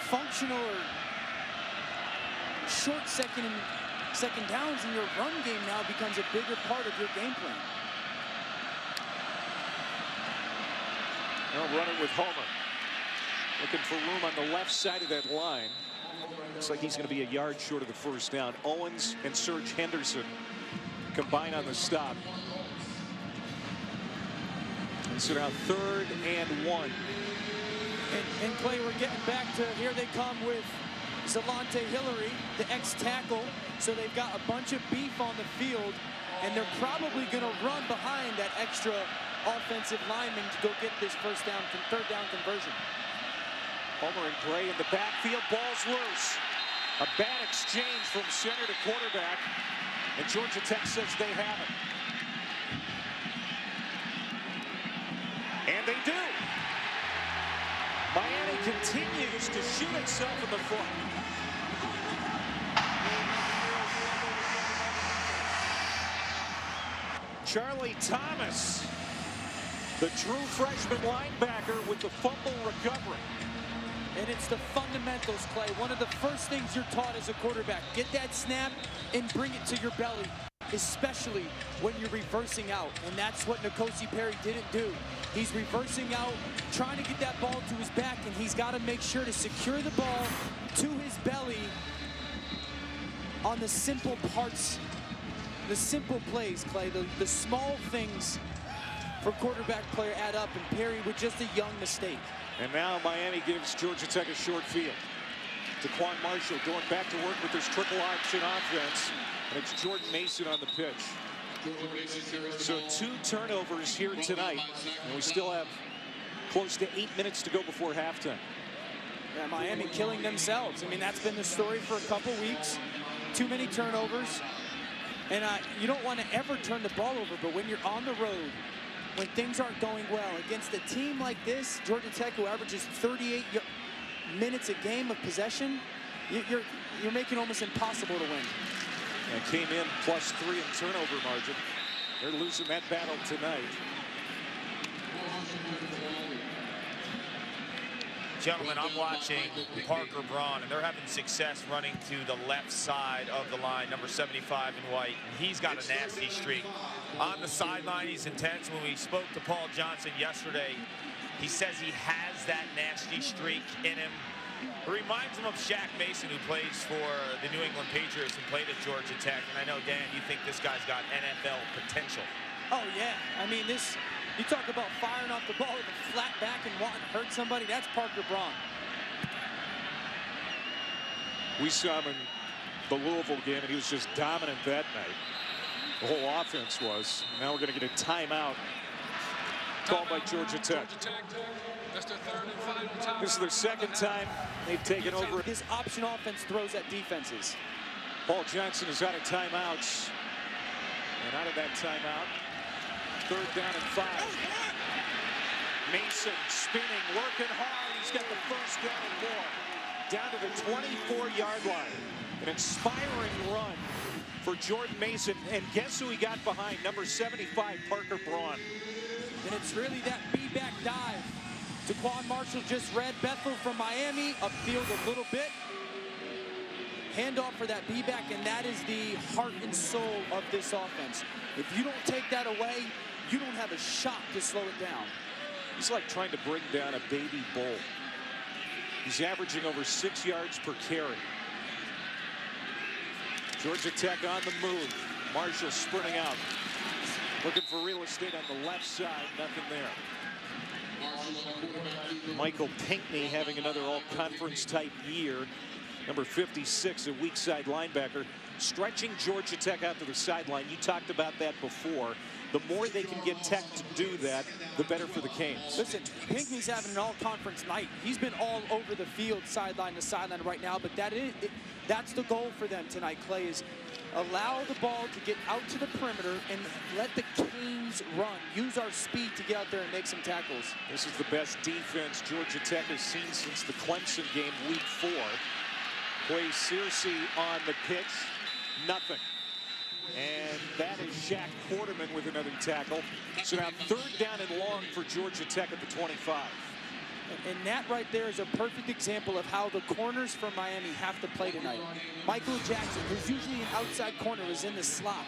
functional or short second downs, and your run game now becomes a bigger part of your game plan. Now running with Homer. Looking for room on the left side of that line. Looks like he's going to be a yard short of the first down. Owens and Serge Henderson combine on the stop. And so now 3rd and 1. And Clay, we're getting back to here they come with Zalante Hillary, the ex-tackle. So they've got a bunch of beef on the field, and they're probably going to run behind that extra offensive lineman to go get this 3rd down conversion. Homer and Gray in the backfield, ball's loose. A bad exchange from center to quarterback, and Georgia Tech says they have it. And they do. Miami continues to shoot itself in the foot. Charlie Thomas, the true freshman linebacker, with the fumble recovery. And it's the fundamentals, Clay. One of the first things you're taught as a quarterback. Get that snap and bring it to your belly, especially when you're reversing out. And that's what N'Kosi Perry didn't do. He's reversing out, trying to get that ball to his back, and he's got to make sure to secure the ball to his belly on the simple parts, the simple plays, Clay. The small things for quarterback player add up, and Perry with just a young mistake. And now Miami gives Georgia Tech a short field. TaQuon Marshall going back to work with this triple option offense. And it's Jordan Mason on the pitch. So 2 turnovers here tonight. And we still have close to 8 minutes to go before halftime. Yeah, Miami killing themselves. I mean, that's been the story for a couple weeks. Too many turnovers. And you don't want to ever turn the ball over, but when you're on the road, when things aren't going well against a team like this, Georgia Tech, who averages 38 minutes a game of possession, you're making it almost impossible to win. And came in +3 in turnover margin. They're losing that battle tonight. Gentlemen, I'm watching Parker Braun, and they're having success running to the left side of the line, number 75 in white. And he's got a nasty streak. On the sideline, he's intense. When we spoke to Paul Johnson yesterday, he says he has that nasty streak in him. It reminds him of Shaq Mason, who plays for the New England Patriots and played at Georgia Tech. And I know, Dan, you think this guy's got NFL potential. Oh, yeah. I mean, you talk about firing off the ball with a flat back and wanting to hurt somebody. That's Parker Braun. We saw him in the Louisville game, and he was just dominant that night. The whole offense was. Now we're going to get a timeout called by Georgia Tech. That's their 3rd and final timeout. This is their 2nd time they've taken over. This option offense throws at defenses. Paul Johnson is out of timeouts. And out of that timeout, 3rd down and 5. Mason spinning, working hard. He's got the first down and more. down to the 24-yard line. An inspiring run for Jordan Mason. And guess who he got behind? Number 75, Parker Braun. And it's really that B-back dive. TaQuon Marshall just read Bethel from Miami, upfield a little bit. Handoff for that B-back, and that is the heart and soul of this offense. If you don't take that away, you don't have a shot to slow it down. It's like trying to bring down a baby bull. He's averaging over 6 yards per carry. Georgia Tech on the move. Marshall sprinting out. Looking for real estate on the left side. Nothing there. Michael Pinckney having another all-conference type year. Number 56, a weak side linebacker, stretching Georgia Tech out to the sideline. You talked about that before. The more they can get Tech to do that, the better for the Canes. Listen, Pinckney's having an all-conference night. He's been all over the field, sideline to sideline right now, but that's the goal for them tonight, Clay, is allow the ball to get out to the perimeter and let the Canes run. Use our speed to get out there and make some tackles. This is the best defense Georgia Tech has seen since the Clemson game, week 4. Clay Searcy on the pitch, nothing. And that is Shaq Quarterman with another tackle. So now 3rd down and long for Georgia Tech at the 25. And that right there is a perfect example of how the corners from Miami have to play tonight. Michael Jackson, who's usually an outside corner, is in the slot.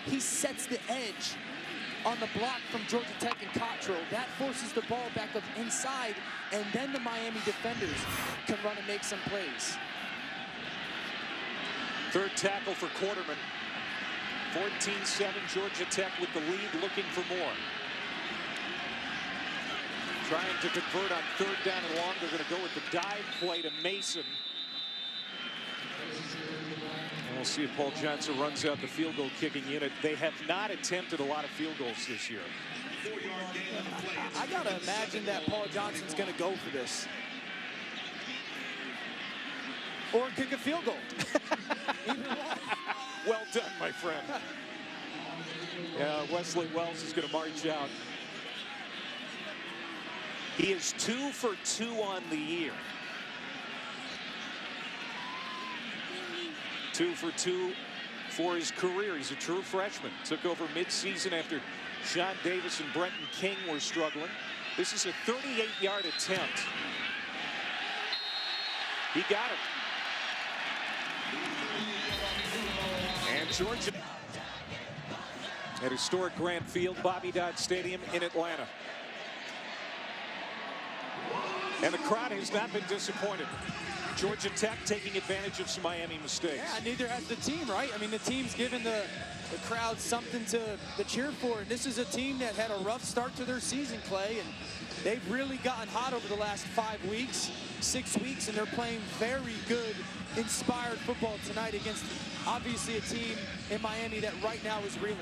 He sets the edge on the block from Georgia Tech and Cottrell. That forces the ball back up inside, and then the Miami defenders can run and make some plays. 3rd tackle for Quarterman. 14-7 Georgia Tech with the lead, looking for more. Trying to convert on 3rd down and long. They're going to go with the dive play to Mason. And we'll see if Paul Johnson runs out the field goal kicking unit. They have not attempted a lot of field goals this year. I got to imagine that Paul Johnson's going to go for this. Or kick a field goal. Either one. Well done, my friend. Yeah, Wesley Wells is going to march out. He is 2 for 2 on the year. 2 for 2 for his career. He's a true freshman. Took over midseason after Sean Davis and Brenton King were struggling. This is a 38-yard attempt. He got it. And Georgia at historic Grant Field, Bobby Dodd Stadium in Atlanta. And the crowd has not been disappointed. Georgia Tech taking advantage of some Miami mistakes. Yeah, neither has the team, right? I mean, the team's given the crowd something to cheer for. And this is a team that had a rough start to their season, Clay. And they've really gotten hot over the last 5 weeks, 6 weeks, and they're playing very good, inspired football tonight against, obviously, a team in Miami that right now is reeling.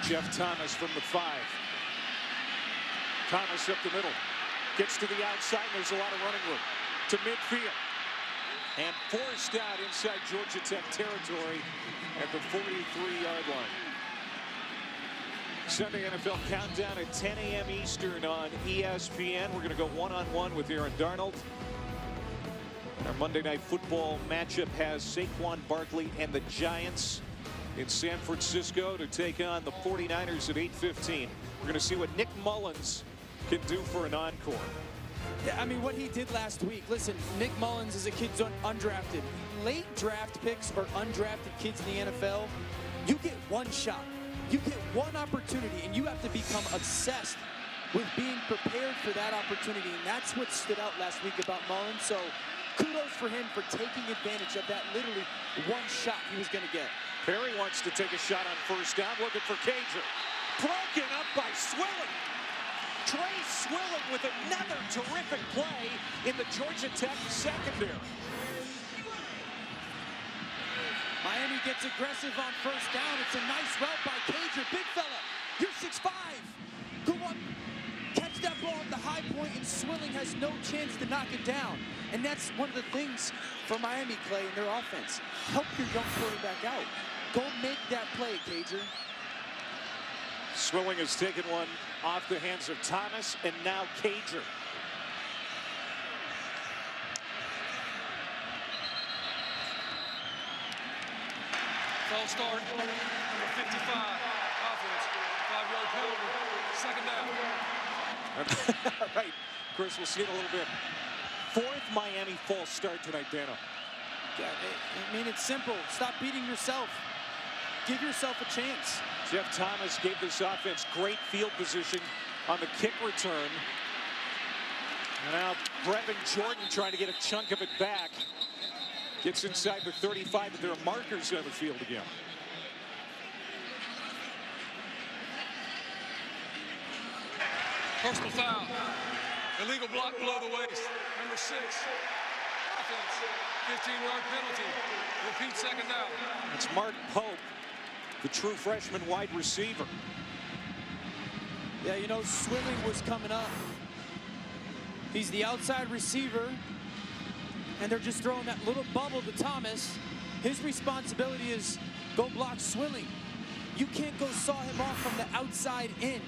Jeff Thomas from the 5. Thomas up the middle. Gets to the outside, and there's a lot of running room. To midfield. And forced out inside Georgia Tech territory at the 43-yard line. Sunday NFL Countdown at 10 a.m. Eastern on ESPN. We're going to go one-on-one with Aaron Darnold. Our Monday Night Football matchup has Saquon Barkley and the Giants in San Francisco to take on the 49ers at 8:15. We're going to see what Nick Mullins can do for an encore. Yeah, I mean, what he did last week. Listen, Nick Mullins is a kid undrafted. Late draft picks or undrafted kids in the NFL, you get one shot. You get one opportunity, and you have to become obsessed with being prepared for that opportunity. And that's what stood out last week about Mullins. So kudos for him for taking advantage of that literally one shot he was going to get. Perry wants to take a shot on 1st down, looking for Cager. Broken up by Swilling. Trey Swilling with another terrific play in the Georgia Tech secondary. Miami gets aggressive on 1st down. It's a nice route by Cager. Big fella, you're 6'5". Go up, catch that ball at the high point, and Swilling has no chance to knock it down. And that's one of the things for Miami, Clay, in their offense. Help your young quarterback out. Go make that play, Cager. Swilling has taken one off the hands of Thomas, and now Cager. False start, number 55, offense, 5-yard penalty, second down. All right, Chris, we'll see it a little bit. Fourth Miami false start tonight, Dano. Yeah, I mean, it's simple. Stop beating yourself. Give yourself a chance. Jeff Thomas gave this offense great field position on the kick return. And now Brevin Jordan trying to get a chunk of it back. Gets inside the 35, but there are markers on the field again. Personal foul. Illegal block below the waist. Number 6. Offense. 15-yard penalty. Repeat, second down. It's Mark Pope, the true freshman wide receiver. Yeah, you know, Swilling was coming up. He's the outside receiver, and they're just throwing that little bubble to Thomas. His responsibility is go block Swilling. You can't go saw him off from the outside in.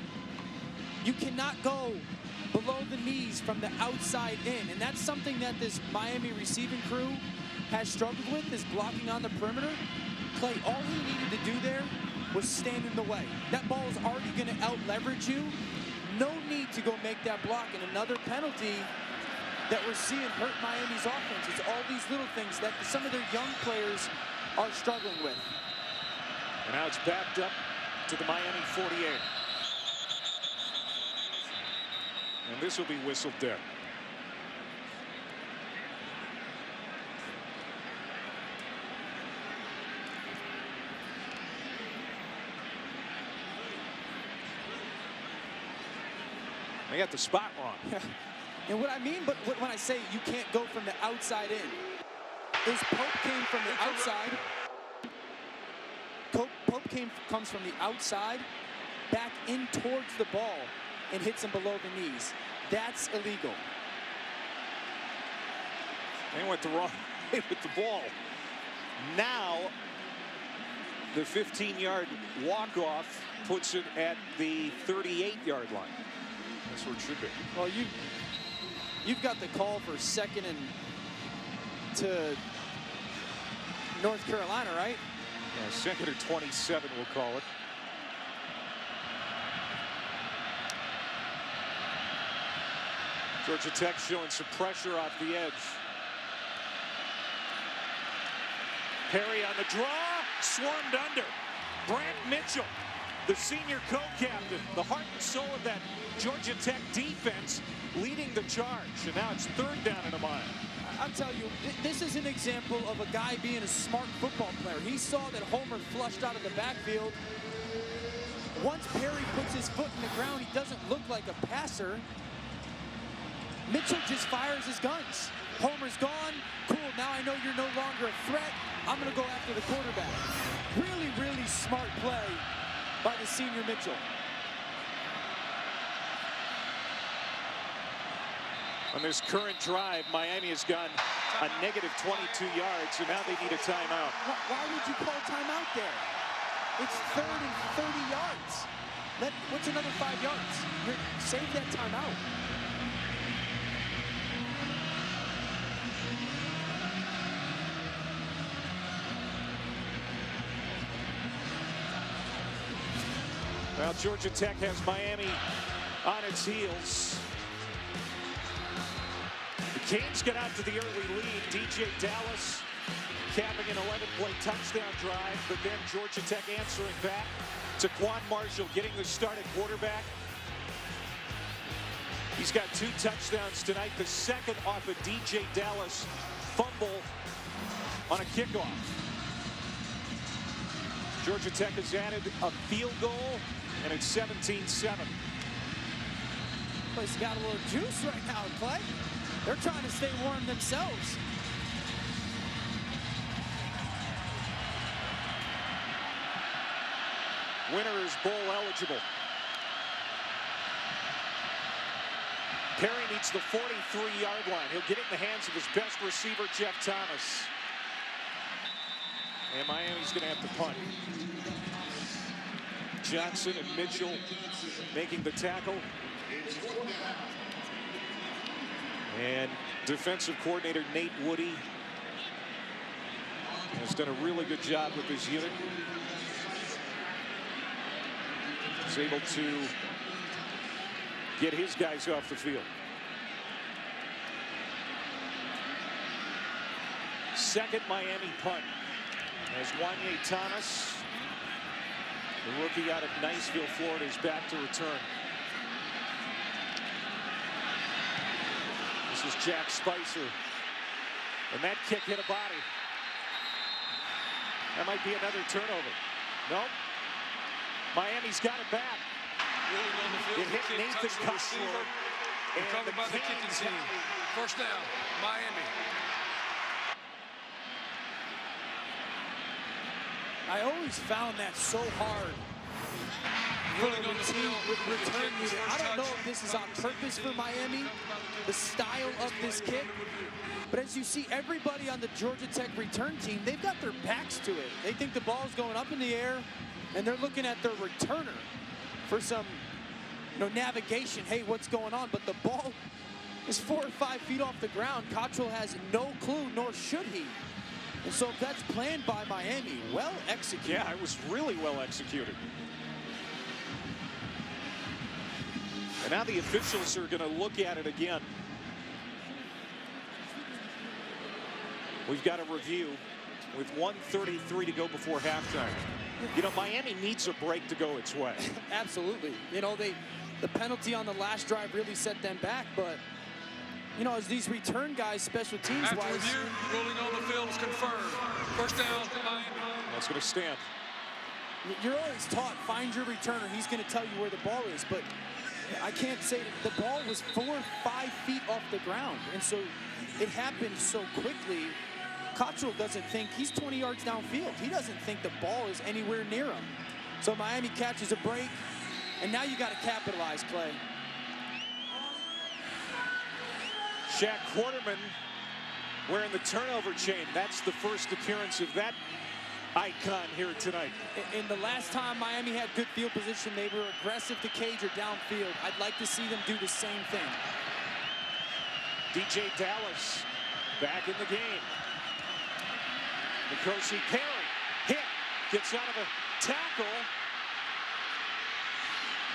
You cannot go below the knees from the outside in, and that's something that this Miami receiving crew has struggled with, is blocking on the perimeter. Clay, all he needed to do there was stand in the way. That ball is already going to out-leverage you. No need to go make that block, and another penalty that we're seeing hurt Miami's offense. It's all these little things that some of their young players are struggling with. And now it's backed up to the Miami 48. And this will be whistled dead. They got the spot wrong. And what I mean, but when I say you can't go from the outside in, is Pope came from the outside. Pope comes from the outside, back in towards the ball, and hits him below the knees. That's illegal. They went the wrong way with the ball. Now, the 15-yard walk-off puts it at the 38-yard line. That's where it should be. Well, you've got the call for second and to North Carolina, right? Yeah, second and 27, we'll call it. Georgia Tech showing some pressure off the edge. Perry on the draw, swarmed under. Brant Mitchell, the senior co-captain, the heart and soul of that Georgia Tech defense, leading the charge. And now it's third down and a mile. I'll tell you, this is an example of a guy being a smart football player. He saw that Homer flushed out of the backfield. Once Perry puts his foot in the ground, he doesn't look like a passer. Mitchell just fires his guns. Homer's gone. Cool, now I know you're no longer a threat. I'm going to go after the quarterback. Really, really smart play by the senior Mitchell. On this current drive, Miami has gone a negative 22 yards, and now they need a timeout. Why would you call timeout there? It's third and 30 yards. What's another 5 yards? Save that timeout. Well, Georgia Tech has Miami on its heels. The Canes get out to the early lead. DJ Dallas capping an 11-play touchdown drive, but then Georgia Tech answering back. TaQuon Marshall getting the start at quarterback. He's got 2 touchdowns tonight. The second off a DJ Dallas fumble on a kickoff. Georgia Tech has added a field goal, and it's 17-7. Place got a little juice right now, Clay. They're trying to stay warm themselves. Winner is bowl eligible. Perry needs the 43-yard line. He'll get it in the hands of his best receiver, Jeff Thomas. And Miami's going to have to punt. Johnson and Mitchell making the tackle. And defensive coordinator Nate Woody Has done a really good job with this unit. He's able to get his guys off the field. Second Miami punt as Wanye Thomas, the rookie out of Niceville, Florida, is back to return. This is Jack Spicer. And that kick hit a body. That might be another turnover. Nope. Miami's got it back. It hit Nathan Cutler. Covered by the kicking team. First down, Miami. I always found that so hard. For the team with return unit. I don't know if this is on purpose for Miami, the style of this kick. But as you see, everybody on the Georgia Tech return team, they've got their backs to it. They think the ball's going up in the air, and they're looking at their returner for some, navigation. Hey, what's going on? But the ball is 4 or 5 feet off the ground. Cottrell has no clue, nor should he. And so if that's planned by Miami, well executed. Yeah, it was really well executed. And now the officials are going to look at it again. We've got a review with 1:33 to go before halftime. Miami needs a break to go its way. Absolutely. The penalty on the last drive really set them back, but as these return guys, special teams After wise, review, ruling on the field is confirmed. First down, Miami. That's going to stand. You're always taught, find your returner. He's going to tell you where the ball is, but I can't say that the ball was 4 or 5 feet off the ground, and so it happened so quickly. Cottrell doesn't think he's 20 yards downfield. He doesn't think the ball is anywhere near him. So Miami catches a break, and now you got to capitalize, Clay. Shaq Quarterman wearing the turnover chain. That's the first appearance of that icon here tonight. In the last time Miami had good field position, they were aggressive to cage or downfield. I'd like to see them do the same thing. DJ Dallas back in the game. Nkosi Perry hit, gets out of a tackle,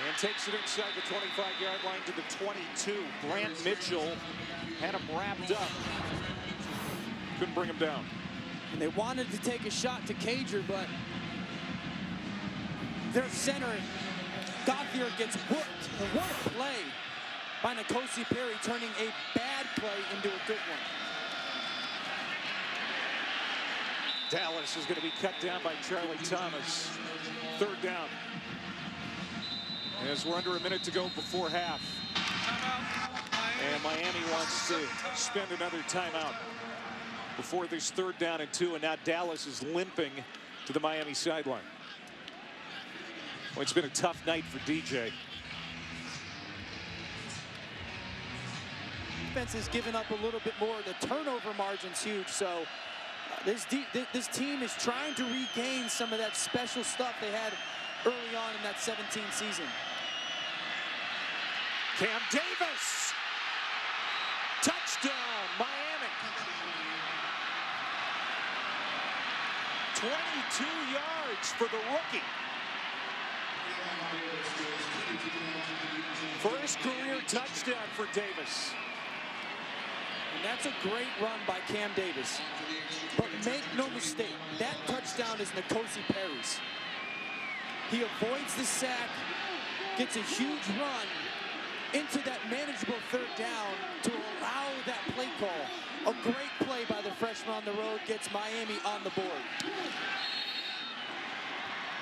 and takes it inside the 25-yard line to the 22. Grant Mitchell had him wrapped up. Couldn't bring him down. And they wanted to take a shot to Cager, but their center, Gauthier, gets whooped. And what a play by Nkosi Perry, turning a bad play into a good one. Dallas is going to be cut down by Charlie Thomas. Third down. As we're under a minute to go before half. And Miami wants to spend another timeout before this 3rd down and 2. And now Dallas is limping to the Miami sideline. Well, it's been a tough night for DJ. Defense has given up a little bit more. The turnover margin's huge, so this team is trying to regain some of that special stuff they had early on in that 17 season. Cam Davis. Touchdown, Miami. 22 yards for the rookie. First career touchdown for Davis. And that's a great run by Cam Davis. But make no mistake, that touchdown is Nkosi Perry's. He avoids the sack, gets a huge run into that manageable 3rd down to allow that play call. A great play by the freshman on the road gets Miami on the board.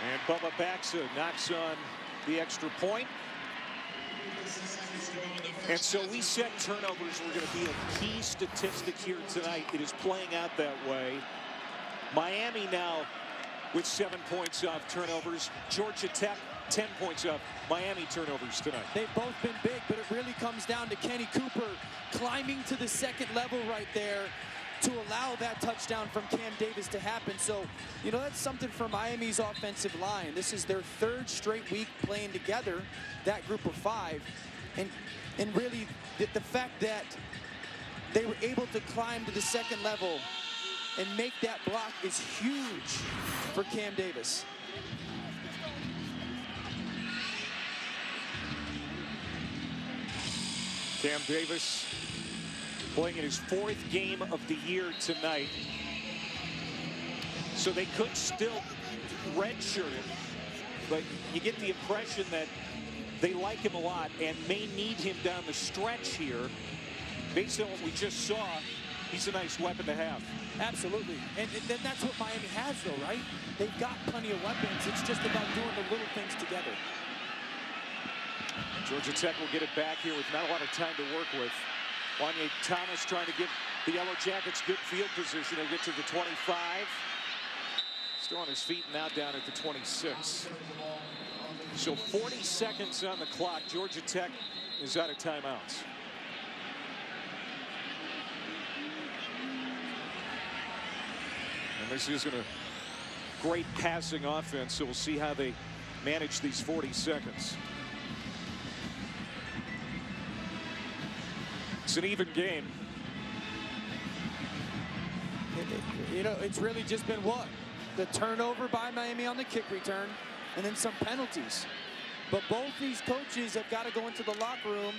And Bubba Baxa knocks on the extra point. And so we said turnovers were going to be a key statistic here tonight. It is playing out that way. Miami now with 7 points off turnovers. Georgia Tech 10 points off Miami turnovers tonight. They've both been big, but it really comes down to Kenny Cooper climbing to the 2nd level right there to allow that touchdown from Cam Davis to happen. So, that's something for Miami's offensive line. This is their 3rd straight week playing together, that group of 5. And really, the fact that they were able to climb to the 2nd level and make that block is huge for Cam Davis. Cam Davis playing in his 4th game of the year tonight. So they could still redshirt him, but you get the impression that they like him a lot and may need him down the stretch here. Based on what we just saw, he's a nice weapon to have. Absolutely. And that's what Miami has, though, right? They've got plenty of weapons. It's just about doing the little things together. Georgia Tech will get it back here with not a lot of time to work with. Wanye Thomas trying to give the Yellow Jackets good field position. He'll get to the 25. Still on his feet, now down at the 26. So 40 seconds on the clock. Georgia Tech is out of timeouts. And this isn't a great passing offense, so we'll see how they manage these 40 seconds. It's an even game. You know, it's really just been what? The turnover by Miami on the kick return, and then some penalties. But both these coaches have got to go into the locker room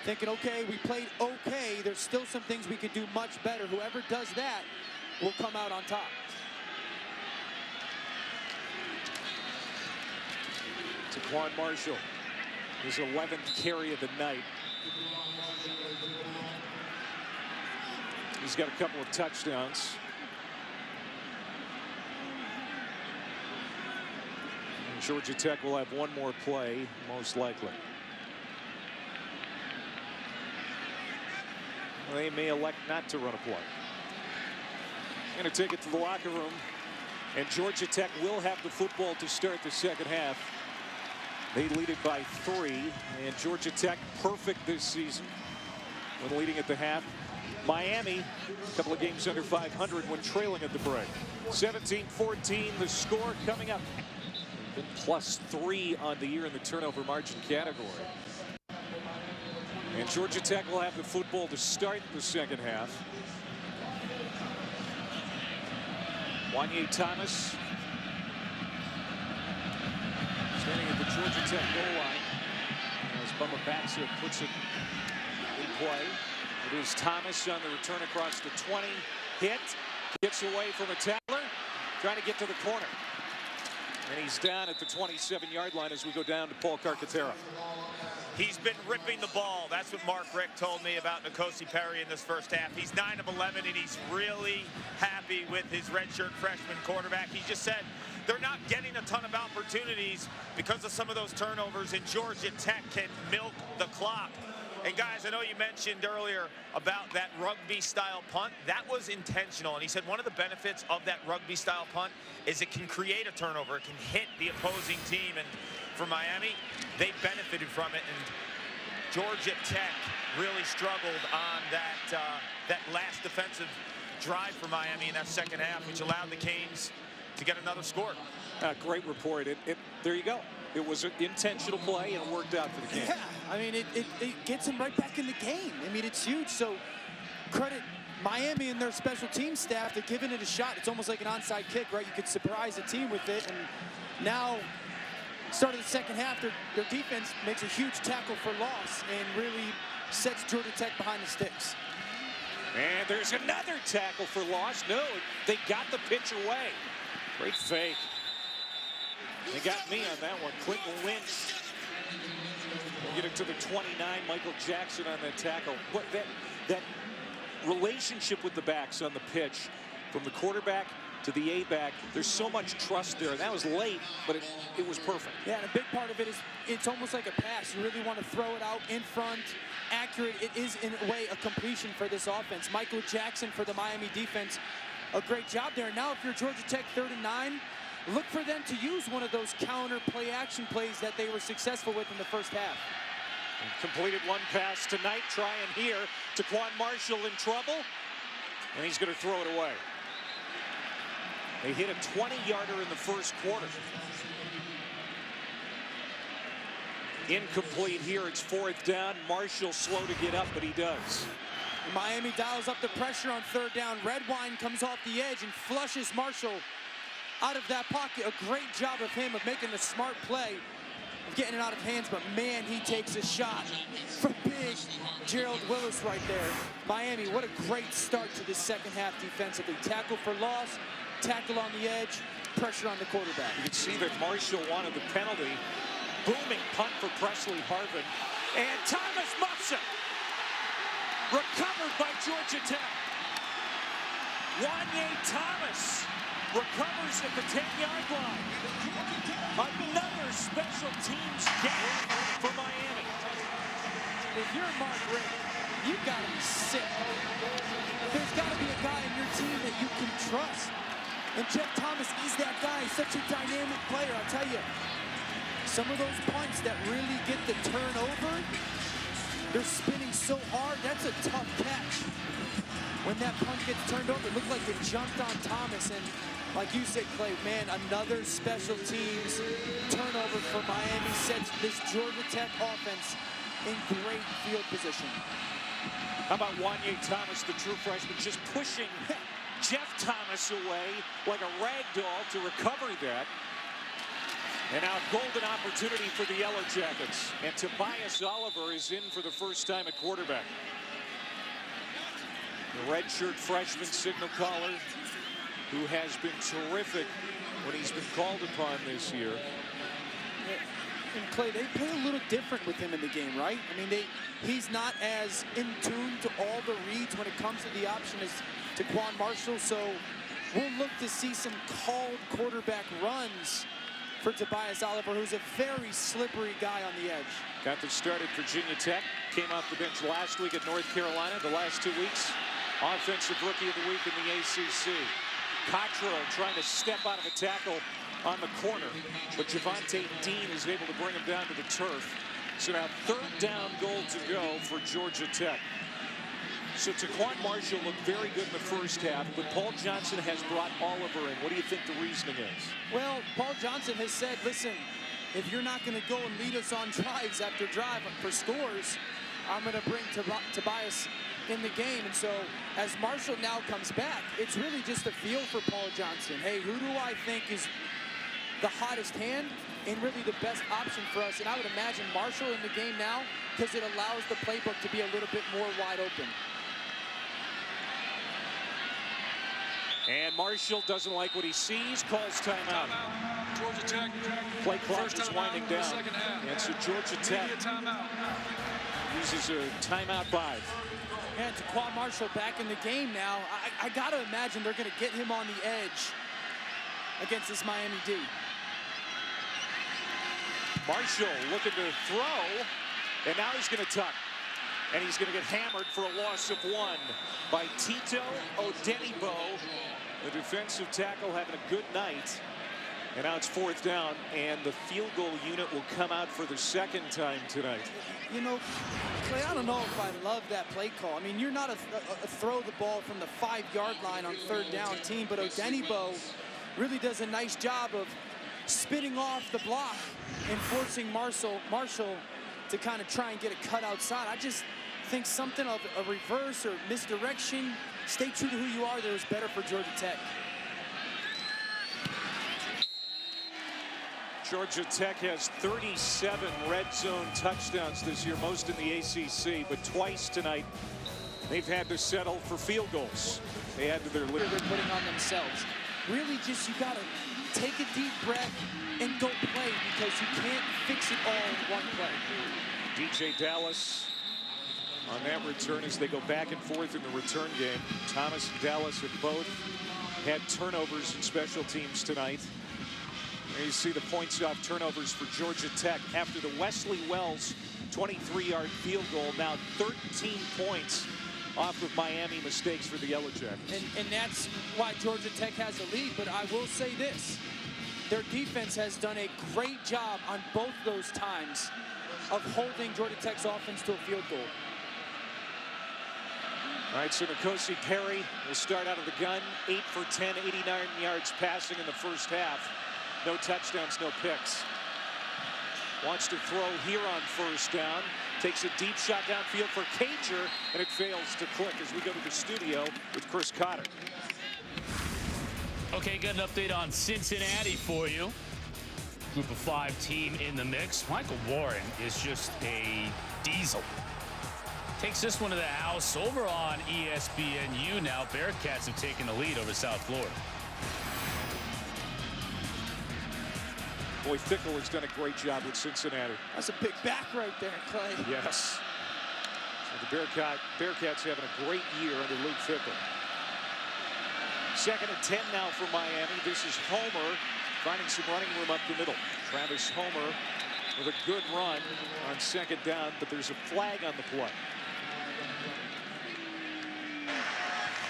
thinking, okay, we played okay. There's still some things we could do much better. Whoever does that will come out on top. TaQuon Marshall, his 11th carry of the night. He's got a couple of touchdowns. And Georgia Tech will have one more play, most likely. They may elect not to run a play. Going to take it to the locker room. And Georgia Tech will have the football to start the second half. They lead it by 3. And Georgia Tech perfect this season when leading at the half. Miami, a couple of games under 500 when trailing at the break. 17-14, the score coming up. Been +3 on the year in the turnover margin category. And Georgia Tech will have the football to start the second half. Wanye Thomas standing at the Georgia Tech goal line. As Bubba Baxa puts it in play. It is Thomas on the return across the 20. Hit. Gets away from a tackler. Trying to get to the corner. And he's down at the 27-yard line as we go down to Paul Carcaterra. He's been ripping the ball. That's what Mark Rick told me about N'Kosi Perry in this first half. He's 9 of 11, and he's really happy with his redshirt freshman quarterback. He just said they're not getting a ton of opportunities because of some of those turnovers, and Georgia Tech can milk the clock. And guys, I know you mentioned earlier about that rugby-style punt. That was intentional, and he said one of the benefits of that rugby-style punt is it can create a turnover. It can hit the opposing team, and for Miami, they benefited from it. And Georgia Tech really struggled on that last defensive drive for Miami in that second half, which allowed the Canes to get another score. Great report. There you go. It was an intentional play, and it worked out for the Canes. Yeah, I mean, it gets them right back in the game. I mean, it's huge. So credit Miami and their special team staff. They're giving it a shot. It's almost like an onside kick, right? You could surprise a team with it. And now, start of the second half, their defense makes a huge tackle for loss and really sets Georgia Tech behind the sticks. And there's another tackle for loss. No, they got the pitch away. Great fake. They got me on that one. Clinton Lynch. Get it to the 29. Michael Jackson on that tackle. What that relationship with the backs on the pitch, from the quarterback to the A-back, there's so much trust there. And that was late, but it was perfect. Yeah, and a big part of it is it's almost like a pass. You really want to throw it out in front, accurate. It is, in a way, a completion for this offense. Michael Jackson for the Miami defense, a great job there. Now, if you're Georgia Tech 3rd and 9, look for them to use one of those counter play action plays that they were successful with in the first half. And completed one pass tonight. Trying here. TaQuon Marshall in trouble. And he's going to throw it away. They hit a 20-yarder in the first quarter. Incomplete here. It's 4th down. Marshall slow to get up, but he does. Miami dials up the pressure on third down. Redwine comes off the edge and flushes Marshall out of that pocket. A great job of him of making the smart play of getting it out of hands, but man, he takes a shot from big Gerald Willis right there. Miami, what a great start to this second half defensively. Tackle for loss, tackle on the edge, pressure on the quarterback. You can see that Marshall wanted the penalty. Booming punt for Presley Harvin. And Thomas muffs it. Recovered by Georgia Tech. Wanye Thomas recovers at the 10-yard line. Another special teams game for Miami. If you're Mark Richt, you've got to be sick. There's got to be a guy in your team that you can trust. And Jeff Thomas is that guy, such a dynamic player. I'll tell you, some of those punts that really get the turnover, they're spinning so hard, that's a tough catch. When that punt gets turned over, it looked like it jumped on Thomas. And like you said, Clay, man, another special teams turnover for Miami sets this Georgia Tech offense in great field position. How about Wanye Thomas, the true freshman, just pushing Jeff Thomas away like a rag doll to recover that. And now golden opportunity for the Yellow Jackets. And Tobias Oliver is in for the first time at quarterback. The redshirt freshman signal caller who has been terrific when he's been called upon this year. And Clay, they play a little different with him in the game, right? I mean, he's not as in tune to all the reads when it comes to the option as TaQuon Marshall. So we'll look to see some called quarterback runs for Tobias Oliver, who's a very slippery guy on the edge. Got the start at Virginia Tech. Came off the bench last week at North Carolina. The last 2 weeks, Offensive Rookie of the Week in the ACC. Cottrell trying to step out of a tackle on the corner, but Javonte Dean is able to bring him down to the turf. So now third down goal to go for Georgia Tech. So TaQuon Marshall looked very good in the first half, but Paul Johnson has brought Oliver in. What do you think the reasoning is? Well, Paul Johnson has said, listen, if you're not going to go and lead us on drives after drive for scores, I'm going to bring Tobias in the game. And so as Marshall now comes back, it's really just a feel for Paul Johnson. Hey, who do I think is the hottest hand and really the best option for us? And I would imagine Marshall in the game now because it allows the playbook to be a little bit more wide open. And Marshall doesn't like what he sees, calls timeout. Georgia Tech. Play clock is winding down. And so Georgia Tech uses a timeout 5. And TaQuon Marshall back in the game now. I got to imagine they're going to get him on the edge against this Miami D. Marshall looking to throw, and now he's going to tuck. And he's going to get hammered for a loss of 1 by Tito Odenibo. The defensive tackle having a good night. And now it's 4th down, and the field goal unit will come out for the second time tonight. You know, Clay, I don't know if I love that play call. I mean, you're not a throw the ball from the 5-yard line on third down team, but Odenibo really does a nice job of spinning off the block and forcing Marshall to kind of try and get a cut outside. I just think something of a reverse or misdirection. Stay true to who you are there is better for Georgia Tech. Georgia Tech has 37 red zone touchdowns this year, most in the ACC, but twice tonight they've had to settle for field goals. They add to their list. They're putting on themselves. Really just, you got to take a deep breath and go play because you can't fix it all in one play. DJ Dallas on that return as they go back and forth in the return game. Thomas and Dallas have both had turnovers in special teams tonight. There you see the points off turnovers for Georgia Tech after the Wesley Wells 23-yard field goal. Now 13 points off of Miami mistakes for the Yellow Jackets. And that's why Georgia Tech has a lead. But I will say this. Their defense has done a great job on both those times of holding Georgia Tech's offense to a field goal. All right, so N'Kosi Perry will start out of the gun. 8 for 10, 89 yards passing in the first half. No touchdowns, no picks. Wants to throw here on first down. Takes a deep shot downfield for Cager, and it fails to click as we go to the studio with Chris Cotter. Okay, got an update on Cincinnati for you. Group of 5 team in the mix. Michael Warren is just a diesel. Takes this one to the house over on ESPNU now. Bearcats have taken the lead over South Florida. Boy, Fickle has done a great job with Cincinnati. That's a big back right there, Clay. Yes. So the Bearcats having a great year under Luke Fickle. 2nd and 10 now for Miami. This is Homer finding some running room up the middle. Travis Homer with a good run on 2nd down, but there's a flag on the play.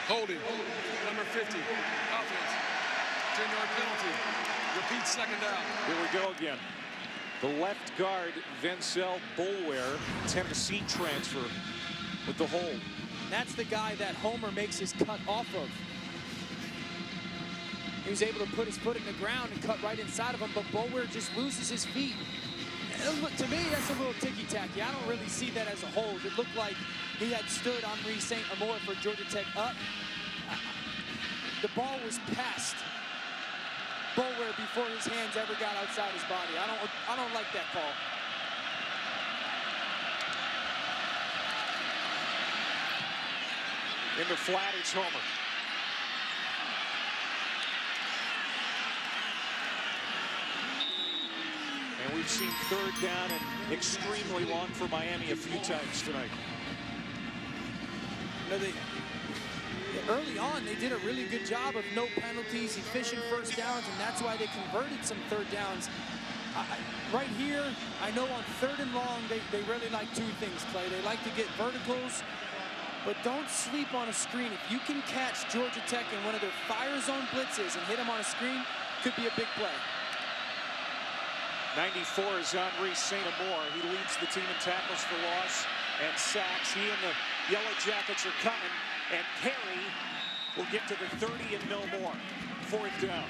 Holding, number 50, offense, 10-yard penalty. Repeat 2nd down. Here we go again. The left guard, Vencel Boulware, Tennessee transfer with the hold. That's the guy that Homer makes his cut off of. He was able to put his foot in the ground and cut right inside of him, but Boulware just loses his feet. To me, that's a little ticky-tacky. I don't really see that as a hold. It looked like he had stood Henri St. Amour for Georgia Tech up. The ball was past Boulware before his hands ever got outside his body. I don't like that call. In the flat, it's Homer. And we've seen 3rd down and extremely long for Miami a few times tonight. You know, early on, they did a really good job of no penalties, efficient first downs, and that's why they converted some 3rd downs. Right here, I know on 3rd and long, they really like 2 things, Clay. They like to get verticals, but don't sleep on a screen. If you can catch Georgia Tech in one of their fire zone blitzes and hit them on a screen, could be a big play. 94 is Henri St. Amour. He leads the team in tackles for loss and sacks. He and the Yellow Jackets are coming, and Perry will get to the 30 and no more. 4th down.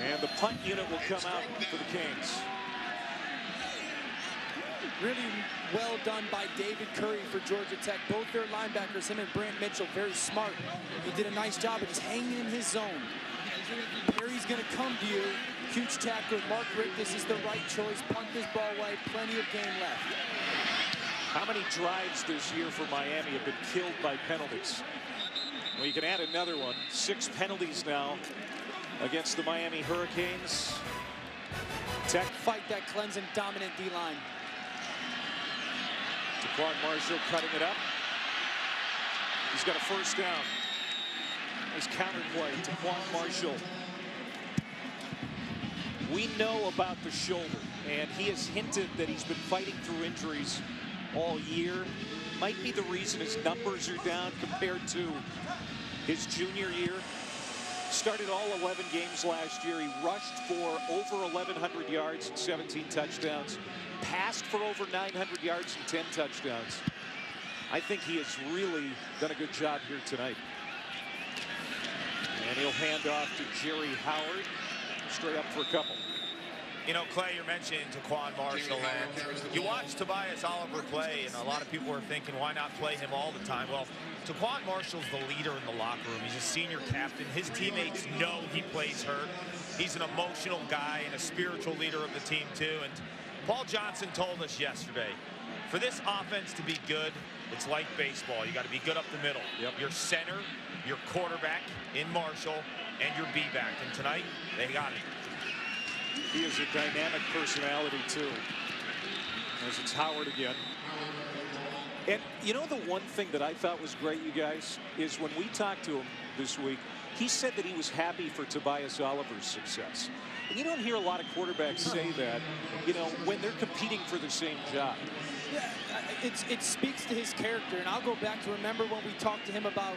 And the punt unit will come out for the Canes. Really well done by David Curry for Georgia Tech. Both their linebackers, him and Brant Mitchell, very smart. He did a nice job of just hanging in his zone. Perry's going to come to you. Huge tackle. Mark Rick, this is the right choice. Punt this ball away. Plenty of game left. How many drives this year for Miami have been killed by penalties? Well, you can add another one. 6 penalties now against the Miami Hurricanes. Tech fight that Clemson dominant D-line. TaQuon Marshall cutting it up. He's got a 1st down. Nice counterplay, TaQuon Marshall. We know about the shoulder, and he has hinted that he's been fighting through injuries all year. Might be the reason his numbers are down compared to his junior year. Started all 11 games last year. He rushed for over 1,100 yards and 17 touchdowns. Passed for over 900 yards and 10 touchdowns. I think he has really done a good job here tonight. And he'll hand off to Jerry Howard. Straight up for a couple. You know, Clay, you're mentioning TaQuon Marshall, and you watch Tobias Oliver play, and a lot of people are thinking, why not play him all the time? Well, TaQuon Marshall's the leader in the locker room. He's a senior captain. His teammates know he plays hurt. He's an emotional guy and a spiritual leader of the team, too. And Paul Johnson told us yesterday, for this offense to be good, it's like baseball. You got to be good up the middle. Yep. Your center, your quarterback in Marshall, and your B-back. And tonight, they got it. He is a dynamic personality, too. As it's Howard again. And you know the one thing that I thought was great, you guys, is when we talked to him this week, he said that he was happy for Tobias Oliver's success. And you don't hear a lot of quarterbacks say that, you know, when they're competing for the same job. Yeah, it speaks to his character. And I'll go back to remember when we talked to him about,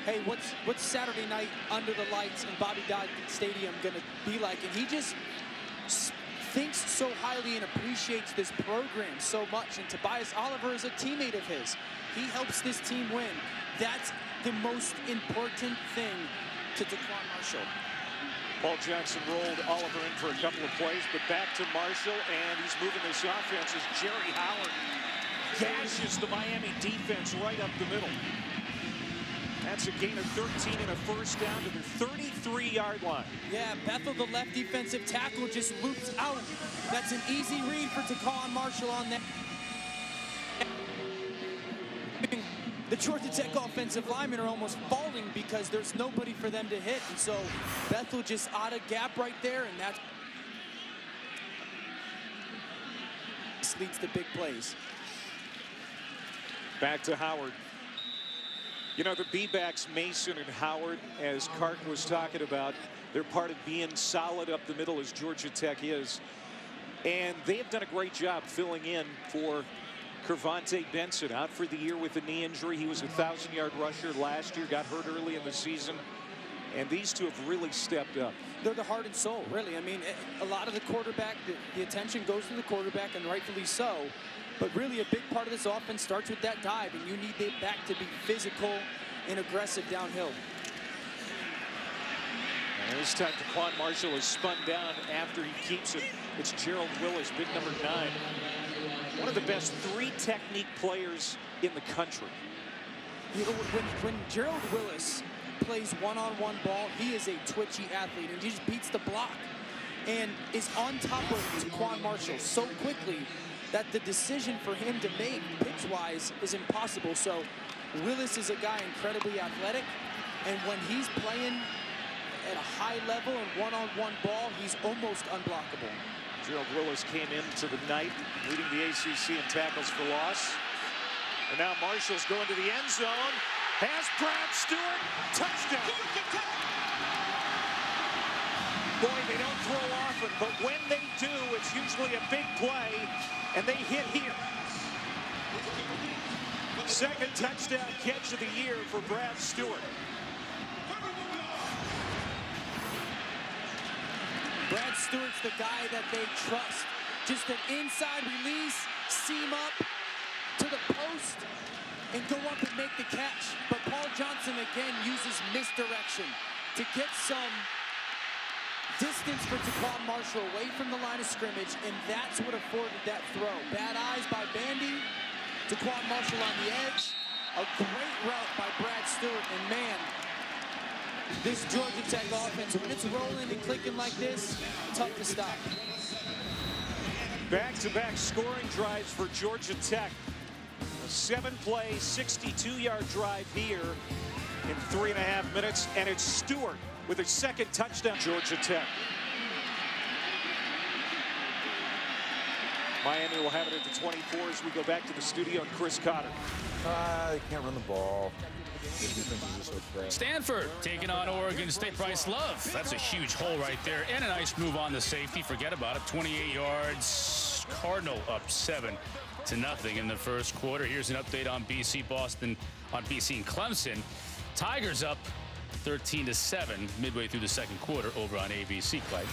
hey, what's Saturday night under the lights in Bobby Dodd Stadium going to be like? And he just thinks so highly and appreciates this program so much. And Tobias Oliver is a teammate of his. He helps this team win. That's the most important thing to TaQuon Marshall. Paul Johnson rolled Oliver in for a couple of plays, but back to Marshall, and he's moving this offense as Jerry Howard gashes the Miami defense right up the middle. That's a gain of 13 and a first down to the 33-yard line. Yeah, Bethel, the left defensive tackle, just loops out. That's an easy read for TaQuon Marshall on that. The Georgia Tech offensive linemen are almost falling because there's nobody for them to hit. And so Bethel just out of gap right there, and that leads to big plays. Back to Howard. You know, the B-backs, Mason and Howard, as Clark was talking about, they're part of being solid up the middle as Georgia Tech is. And they have done a great job filling in for Kervonte Benson, out for the year with a knee injury. He was a 1,000-yard rusher last year, got hurt early in the season. And these two have really stepped up. They're the heart and soul, really. I mean, a lot of the quarterback, the attention goes to the quarterback, and rightfully so. But really, a big part of this offense starts with that dive, and you need the back to be physical and aggressive downhill. And this time, TaQuon Marshall is spun down after he keeps it. It's Gerald Willis, big number 9. One of the best three-technique players in the country. You know, when Gerald Willis plays one-on-one ball, he is a twitchy athlete, and he just beats the block and is on top of TaQuon Marshall so quickly that the decision for him to make pitch-wise is impossible. So Willis is a guy incredibly athletic, and when he's playing at a high level and one-on-one ball, he's almost unblockable. Gerald Willis came into the night leading the ACC in tackles for loss. And now Marshall's going to the end zone. Has Brad Stewart. Touchdown. Boy, they don't throw often, but when they do, it's usually a big play, and they hit here. Second touchdown catch of the year for Brad Stewart. Brad Stewart's the guy that they trust. Just an inside release, seam up to the post, and go up and make the catch. But Paul Johnson again uses misdirection to get some distance for TaQuon Marshall away from the line of scrimmage, and that's what afforded that throw. Bad eyes by Bandy. TaQuon Marshall on the edge. A great route by Brad Stewart, and man, this Georgia Tech offense, when it's rolling and clicking like this, tough to stop. Back-to-back scoring drives for Georgia Tech. A 7-play, 62-yard drive here in 3.5 minutes, and it's Stewart with his second touchdown. Georgia Tech. Miami will have it at the 24 as we go back to the studio and Chris Cotter. They can't run the ball. Stanford taking on Oregon State. Bryce Love. That's a huge hole right there. And a nice move on the safety. Forget about it. 28 yards. Cardinal up 7-0 in the first quarter. Here's an update on BC Boston, on BC and Clemson. Tigers up 13-7 midway through the second quarter over on ABC, Clay.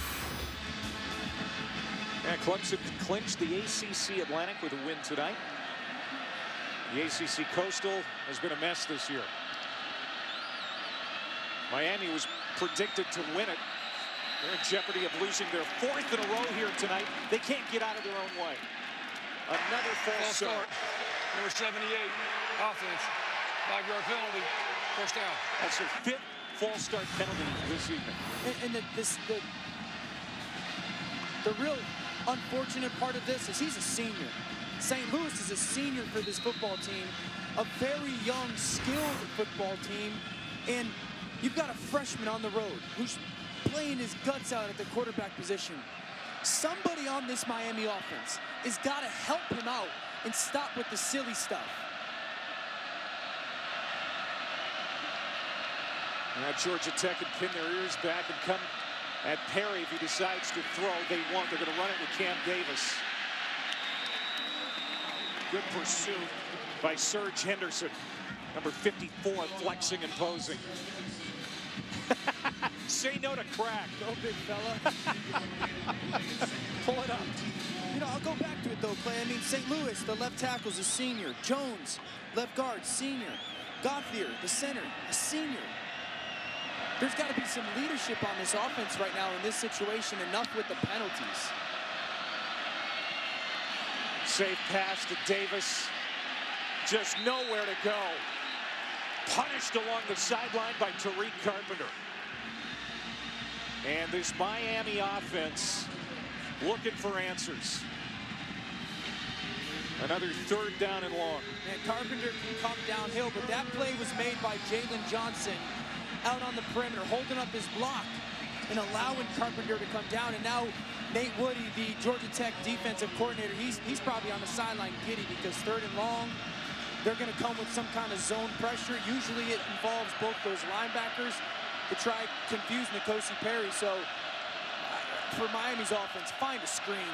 And Clemson clinched the ACC Atlantic with a win tonight. The ACC Coastal has been a mess this year. Miami was predicted to win it. They're in jeopardy of losing their 4th in a row here tonight. They can't get out of their own way. Another false start. Number 78, offense. 5-yard penalty, first down. That's their 5th false start penalty this evening. And the real unfortunate part of this is he's a senior. St. Louis is a senior for this football team, a very young, skilled football team, and you've got a freshman on the road who's playing his guts out at the quarterback position. Somebody on this Miami offense has got to help him out and stop with the silly stuff. Now Georgia Tech can pin their ears back and come at Perry if he decides to throw. They won't. They're going to run it with Cam Davis. Good pursuit by Serge Henderson. Number 54, flexing and posing. Say no to crack. Go, big fella. Pull it up. You know, I'll go back to it, though, Clay. I mean, St. Louis, the left tackle's a senior. Jones, left guard, senior. Gauthier, the center, a senior. There's got to be some leadership on this offense right now in this situation. Enough with the penalties. Safe pass to Davis. Just nowhere to go. Punished along the sideline by Tariq Carpenter. And this Miami offense looking for answers. Another third down and long. And Carpenter can come downhill, but that play was made by Jalen Johnson out on the perimeter, holding up his block and allowing Carpenter to come down. And now Nate Woody, the Georgia Tech defensive coordinator, he's probably on the sideline giddy because third and long, they're going to come with some kind of zone pressure. Usually it involves both those linebackers to try to confuse N'Kosi Perry. So for Miami's offense, find a screen.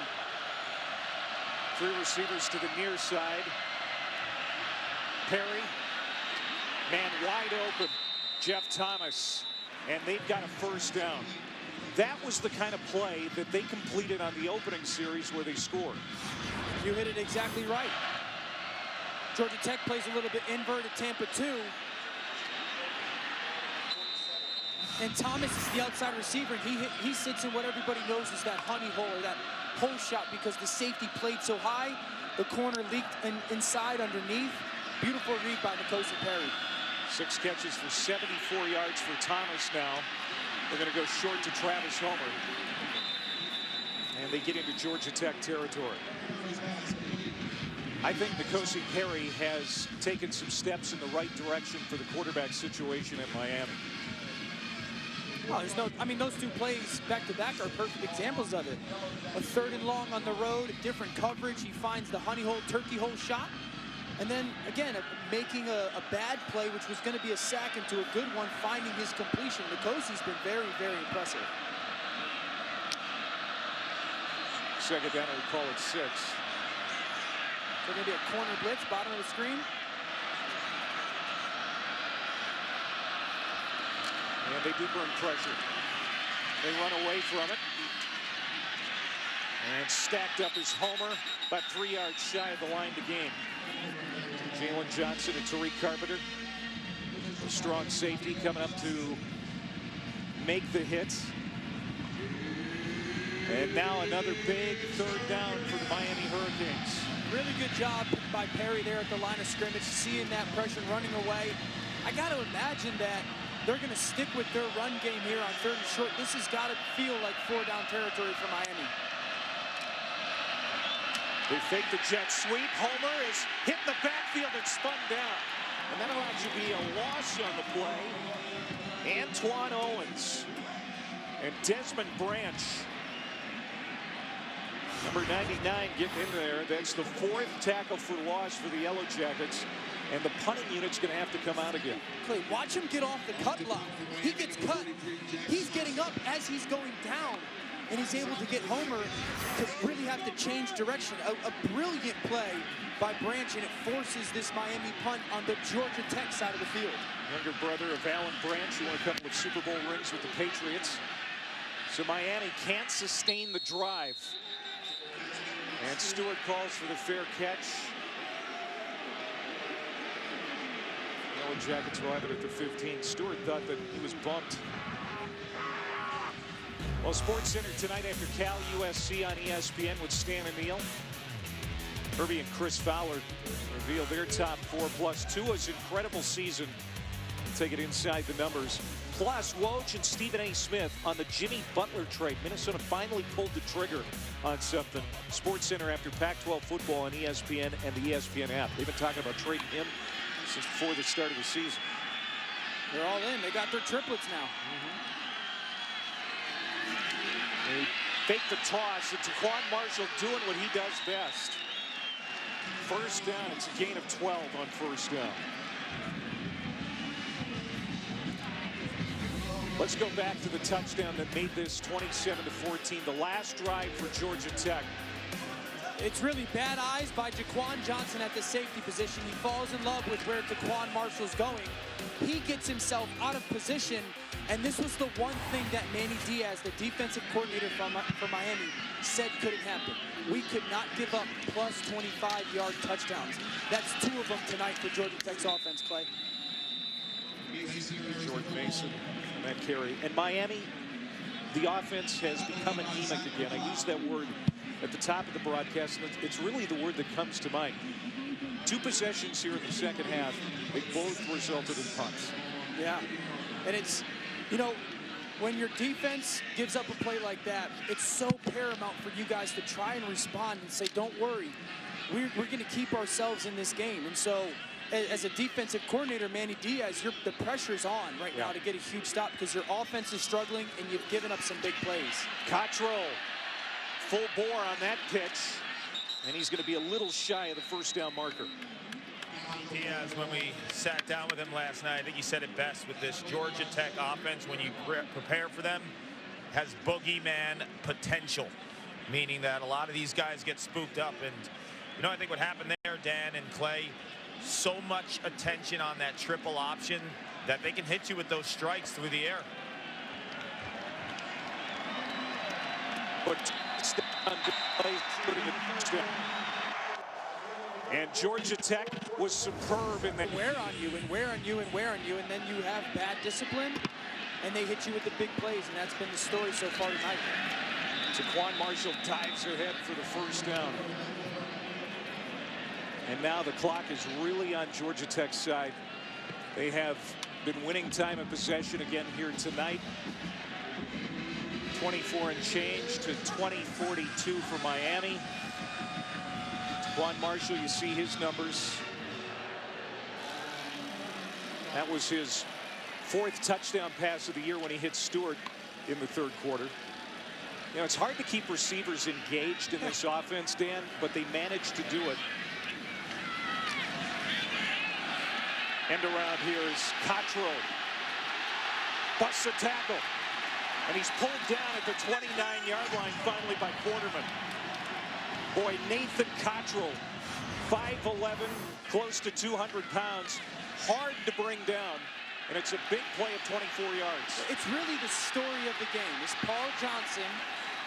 Three receivers to the near side. Perry, man wide open. Jeff Thomas, and they've got a first down. That was the kind of play that they completed on the opening series where they scored. You hit it exactly right. Georgia Tech plays a little bit inverted Tampa 2. And Thomas is the outside receiver, and he sits in what everybody knows is that honey hole or that hole shot because the safety played so high, the corner leaked inside underneath. Beautiful read by N'Kosi Perry. 6 catches for 74 yards for Thomas now. They're going to go short to Travis Homer. And they get into Georgia Tech territory. I think N'Kosi Perry has taken some steps in the right direction for the quarterback situation at Miami. Well, there's no, I mean, those two plays back-to-back are perfect examples of it. A third and long on the road, different coverage. He finds the honey hole, turkey hole shot. And then, again, making a bad play, which was going to be a sack, into a good one, finding his completion. N'Kosi's been very, very impressive. Second down, we call it 6. So going to be a corner blitz, bottom of the screen. And they do burn pressure. They run away from it. And stacked up is Homer, about 3 yards shy of the line to gain. Jalen Johnson and Tariq Carpenter. A strong safety coming up to make the hit. And now another big third down for the Miami Hurricanes. Really good job by Perry there at the line of scrimmage, seeing that pressure running away. I got to imagine that they're going to stick with their run game here on third and short. This has got to feel like 4-down territory for Miami. They fake the jet sweep. Homer is hit in the backfield and spun down. And that allows you to be a loss on the play. Antoine Owens and Desmond Branch. Number 99 getting in there. That's the 4th tackle for loss for the Yellow Jackets. And the punting unit's going to have to come out again. Clay, watch him get off the cut block. He gets cut. He's getting up as he's going down. And he's able to get Homer to really have to change direction. A brilliant play by Branch, and it forces this Miami punt on the Georgia Tech side of the field. Younger brother of Alan Branch, who won a couple of Super Bowl rings with the Patriots. So Miami can't sustain the drive. And Stewart calls for the fair catch. Yellow Jackets arriving at the 15. Stewart thought that he was bumped. Well, Sports Center tonight after Cal USC on ESPN with Stan and Neal. Herbie and Chris Fowler reveal their top 4 plus Tua's incredible season. Take it inside the numbers. Plus, Woj and Stephen A. Smith on the Jimmy Butler trade. Minnesota finally pulled the trigger on something. Sports Center after Pac-12 football on ESPN and the ESPN app. They've been talking about trading him since before the start of the season. They're all in. They got their triplets now. They fake the toss. It's TaQuon Marshall doing what he does best. First down. It's a gain of 12 on first down. Let's go back to the touchdown that made this 27-14. The last drive for Georgia Tech. It's really bad eyes by Jaquan Johnson at the safety position. He falls in love with where TaQuon Marshall's going. He gets himself out of position, and this was the one thing that Manny Diaz, the defensive coordinator for Miami, said couldn't happen. We could not give up plus 25-yard touchdowns. That's 2 of them tonight for Georgia Tech's offense, Clay. Jordan Mason on that carry. And Miami, the offense has become anemic again. I used that word at the top of the broadcast, and it's really the word that comes to mind. 2 possessions here in the second half. They both resulted in punts. Yeah, and it's, you know, when your defense gives up a play like that, it's so paramount for you guys to try and respond and say, don't worry, we're going to keep ourselves in this game. And so as a defensive coordinator, Manny Diaz, the pressure's on right now to get a huge stop because your offense is struggling and you've given up some big plays. Cottrell, full bore on that pitch, and he's going to be a little shy of the first down marker. Diaz, when we sat down with him last night, I think he said it best with this Georgia Tech offense, when you prepare for them, has boogeyman potential, meaning that a lot of these guys get spooked up. And, you know, I think what happened there, Dan and Clay, so much attention on that triple option that they can hit you with those strikes through the air. But and Georgia Tech was superb in that. Wear on you and wear on you and wear on you, and then you have bad discipline, and they hit you with the big plays, and that's been the story so far tonight. TaQuon Marshall dives ahead for the first down. And now the clock is really on Georgia Tech's side. They have been winning time of possession again here tonight. 24 and change to 20-42 for Miami. TaQuon Marshall, you see his numbers. That was his 4th touchdown pass of the year when he hit Stewart in the 3rd quarter. You know, it's hard to keep receivers engaged in this offense, Dan, but they managed to do it. End around here is Cottrell. Busts a tackle. And he's pulled down at the 29-yard line finally by Quarterman. Boy, Nathan Cottrell, 5'11", close to 200 pounds. Hard to bring down. And it's a big play of 24 yards. It's really the story of the game. Is Paul Johnson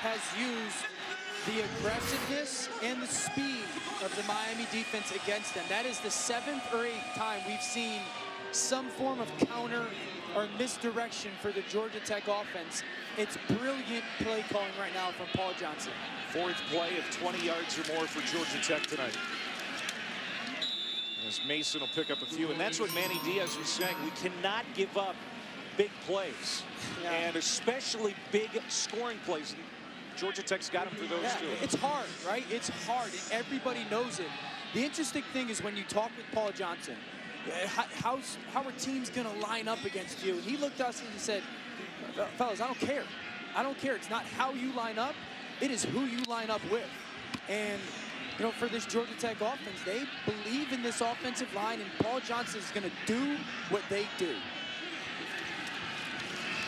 has used the aggressiveness and the speed of the Miami defense against them. That is the 7th or 8th time we've seen some form of counter or misdirection for the Georgia Tech offense. It's brilliant play calling right now from Paul Johnson. 4th play of 20 yards or more for Georgia Tech tonight. As Mason will pick up a few, and that's what Manny Diaz was saying. We cannot give up big plays, and especially big scoring plays. Georgia Tech's got him for those too. It's hard, right? It's hard, and everybody knows it. The interesting thing is when you talk with Paul Johnson, how are teams going to line up against you? And he looked at us and he said, fellas, I don't care. I don't care. It's not how you line up. It is who you line up with. And, you know, for this Georgia Tech offense, they believe in this offensive line, and Paul Johnson is going to do what they do.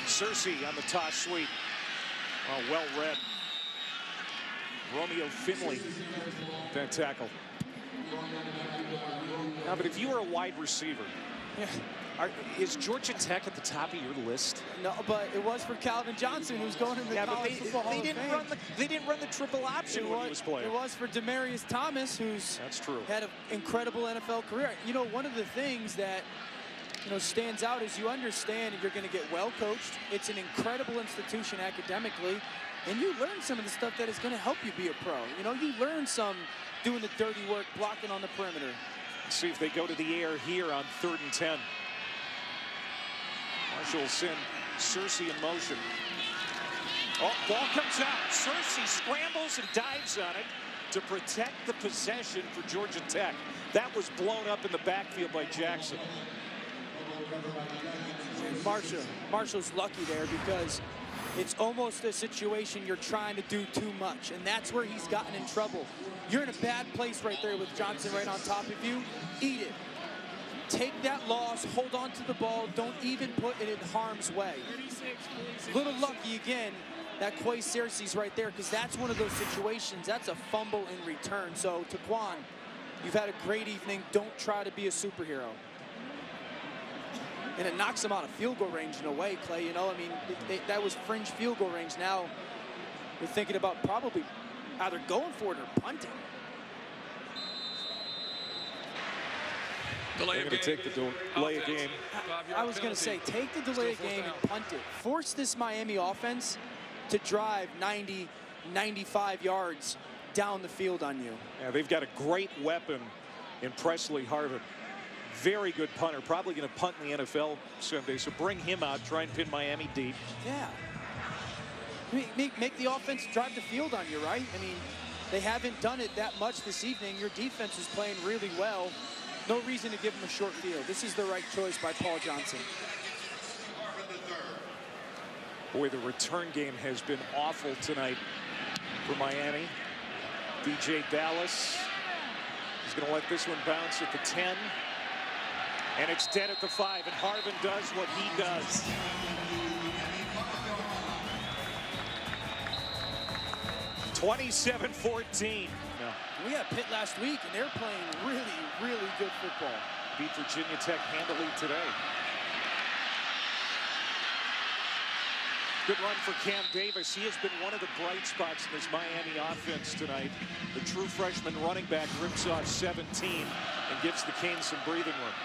Searcy on the toss sweep. Well read. Romeo Finley, that tackle. Now, but if you were a wide receiver, is Georgia Tech at the top of your list? No, but it was for Calvin Johnson, who's going in the college football Hall of Fame. They didn't run the triple option when he was playing. It was for Demarius Thomas, who's had an incredible NFL career. You know, one of the things that stands out is you understand you're going to get well coached. It's an incredible institution academically, and you learn some of the stuff that is going to help you be a pro. You know, you learn some doing the dirty work, blocking on the perimeter. Let's see if they go to the air here on 3rd and 10. Marshall will send Searcy in motion. Oh, ball comes out. Searcy scrambles and dives on it to protect the possession for Georgia Tech. That was blown up in the backfield by Jackson. Marshall's lucky there because it's almost a situation you're trying to do too much, and that's where he's gotten in trouble. You're in a bad place right there with Johnson right on top of you. Eat it. Take that loss, hold on to the ball, don't even put it in harm's way. Little lucky again that Quay Searcy's right there, because that's one of those situations. That's a fumble in return. So TaQuon, you've had a great evening. Don't try to be a superhero. And it knocks him out of field goal range in a way, Clay. You know, I mean, that was fringe field goal range. Now you're thinking about probably either going for it or punting. Delay They're of going to game. take the delay of game. I was going to say, take the delay of game and punt it. Force this Miami offense to drive 90, 95 yards down the field on you. Yeah, they've got a great weapon in Presley Harvin. Very good punter. Probably going to punt in the NFL someday. So bring him out. Try and pin Miami deep. Yeah. Make the offense drive the field on you, right? I mean, they haven't done it that much this evening. Your defense is playing really well. No reason to give them a short field. This is the right choice by Paul Johnson. Boy, the return game has been awful tonight for Miami. DJ Dallas is going to let this one bounce at the 10. And it's dead at the 5. And Harvin does what he does. (27-14). We had Pitt last week, and they're playing really, really good football. Beat Virginia Tech handily today. Good run for Cam Davis. He has been one of the bright spots in this Miami offense tonight. The true freshman running back rips off 17 and gives the Canes some breathing room.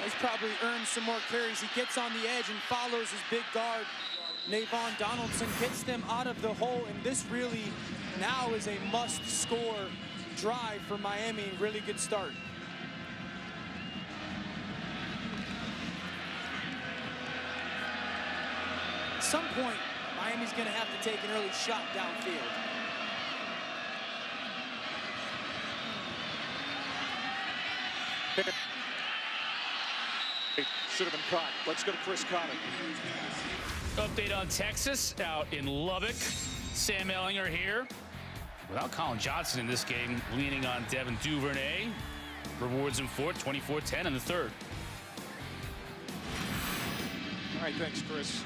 He's probably earned some more carries. He gets on the edge and follows his big guard. Navon Donaldson gets them out of the hole, and this really now is a must-score drive for Miami. Really good start. At some point, Miami's going to have to take an early shot downfield. Should have been caught. Let's go to Chris Cotter. Update on Texas out in Lubbock. Sam Ellinger here. Without Colin Johnson in this game, leaning on Devin Duvernay. Rewards him for it, 24-10 in the third. All right, thanks, Chris.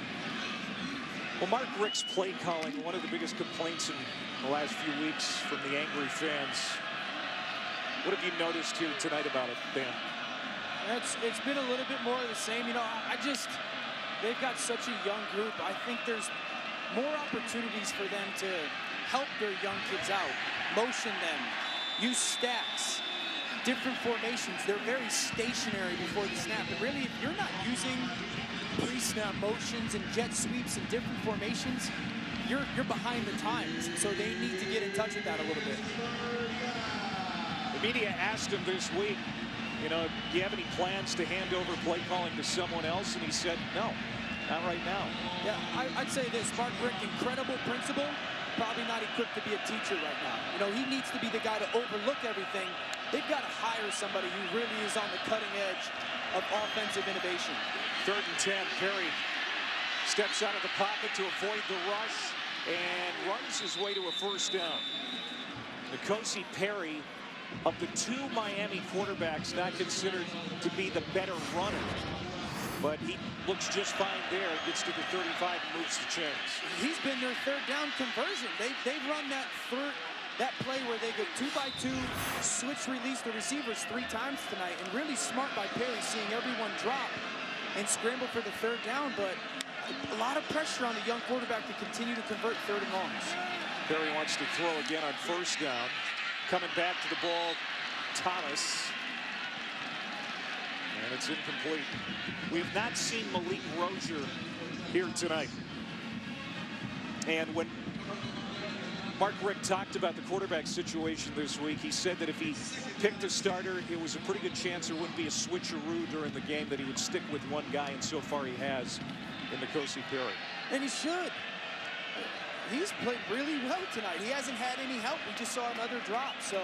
Well, Mark Richt's play calling, one of the biggest complaints in the last few weeks from the angry fans. What have you noticed here tonight about it, Dan? It's been a little bit more of the same. You know, they've got such a young group. I think there's more opportunities for them to help their young kids out, motion them, use stacks, different formations. They're very stationary before the snap. And really, if you're not using pre-snap motions and jet sweeps and different formations, you're behind the times. And so they need to get in touch with that a little bit. The media asked him this week, you know, do you have any plans to hand over play calling to someone else? And he said, no, not right now. Yeah, I'd say this, Mark Richt, incredible principal, probably not equipped to be a teacher right now. You know, he needs to be the guy to overlook everything. They've got to hire somebody who really is on the cutting edge of offensive innovation. 3rd and 10, Perry steps out of the pocket to avoid the rush and runs his way to a first down. N'Kosi Perry, of the two Miami quarterbacks, not considered to be the better runner, but he looks just fine there. Gets to the 35 and moves the chains. He's been their 3rd down conversion. They've run that play where they go 2-by-2, switch release the receivers 3 times tonight, and really smart by Perry, seeing everyone drop and scramble for the 3rd down, but a lot of pressure on the young quarterback to continue to convert 3rd and longs. Perry wants to throw again on 1st down. Coming back to the ball, Thomas. And it's incomplete. We have not seen Malik Rozier here tonight. And when Mark Richt talked about the quarterback situation this week, he said that if he picked a starter, it was a pretty good chance there wouldn't be a switcheroo during the game, that he would stick with one guy, and so far he has in N'Kosi Perry. And he should. He's played really well tonight. He hasn't had any help. We just saw another drop. So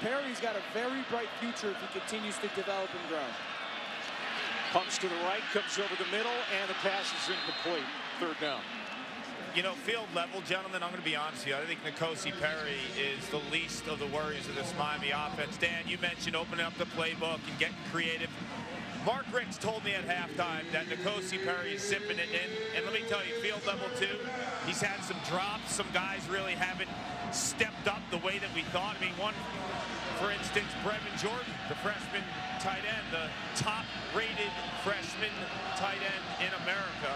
Perry's got a very bright future if he continues to develop and grow. Pumps to the right, comes over the middle, and the pass is incomplete. 3rd down. You know, field level, gentlemen, I'm going to be honest with you. I think N'Kosi Perry is the least of the worries of this Miami offense. Dan, you mentioned opening up the playbook and getting creative. Mark Richt told me at halftime that N'Kosi Perry is sipping it in. And let me tell you, field level too, he's had some drops. Some guys really haven't stepped up the way that we thought. I mean, one, for instance, Brevin Jordan, the freshman tight end, the top-rated freshman tight end in America.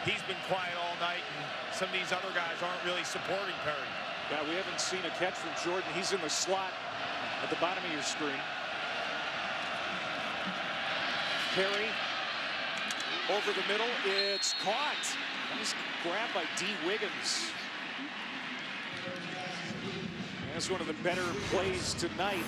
He's been quiet all night, and some of these other guys aren't really supporting Perry. Yeah, we haven't seen a catch from Jordan. He's in the slot at the bottom of your screen. Perry over the middle. It's caught. Nice grab by D. Wiggins. That's one of the better plays tonight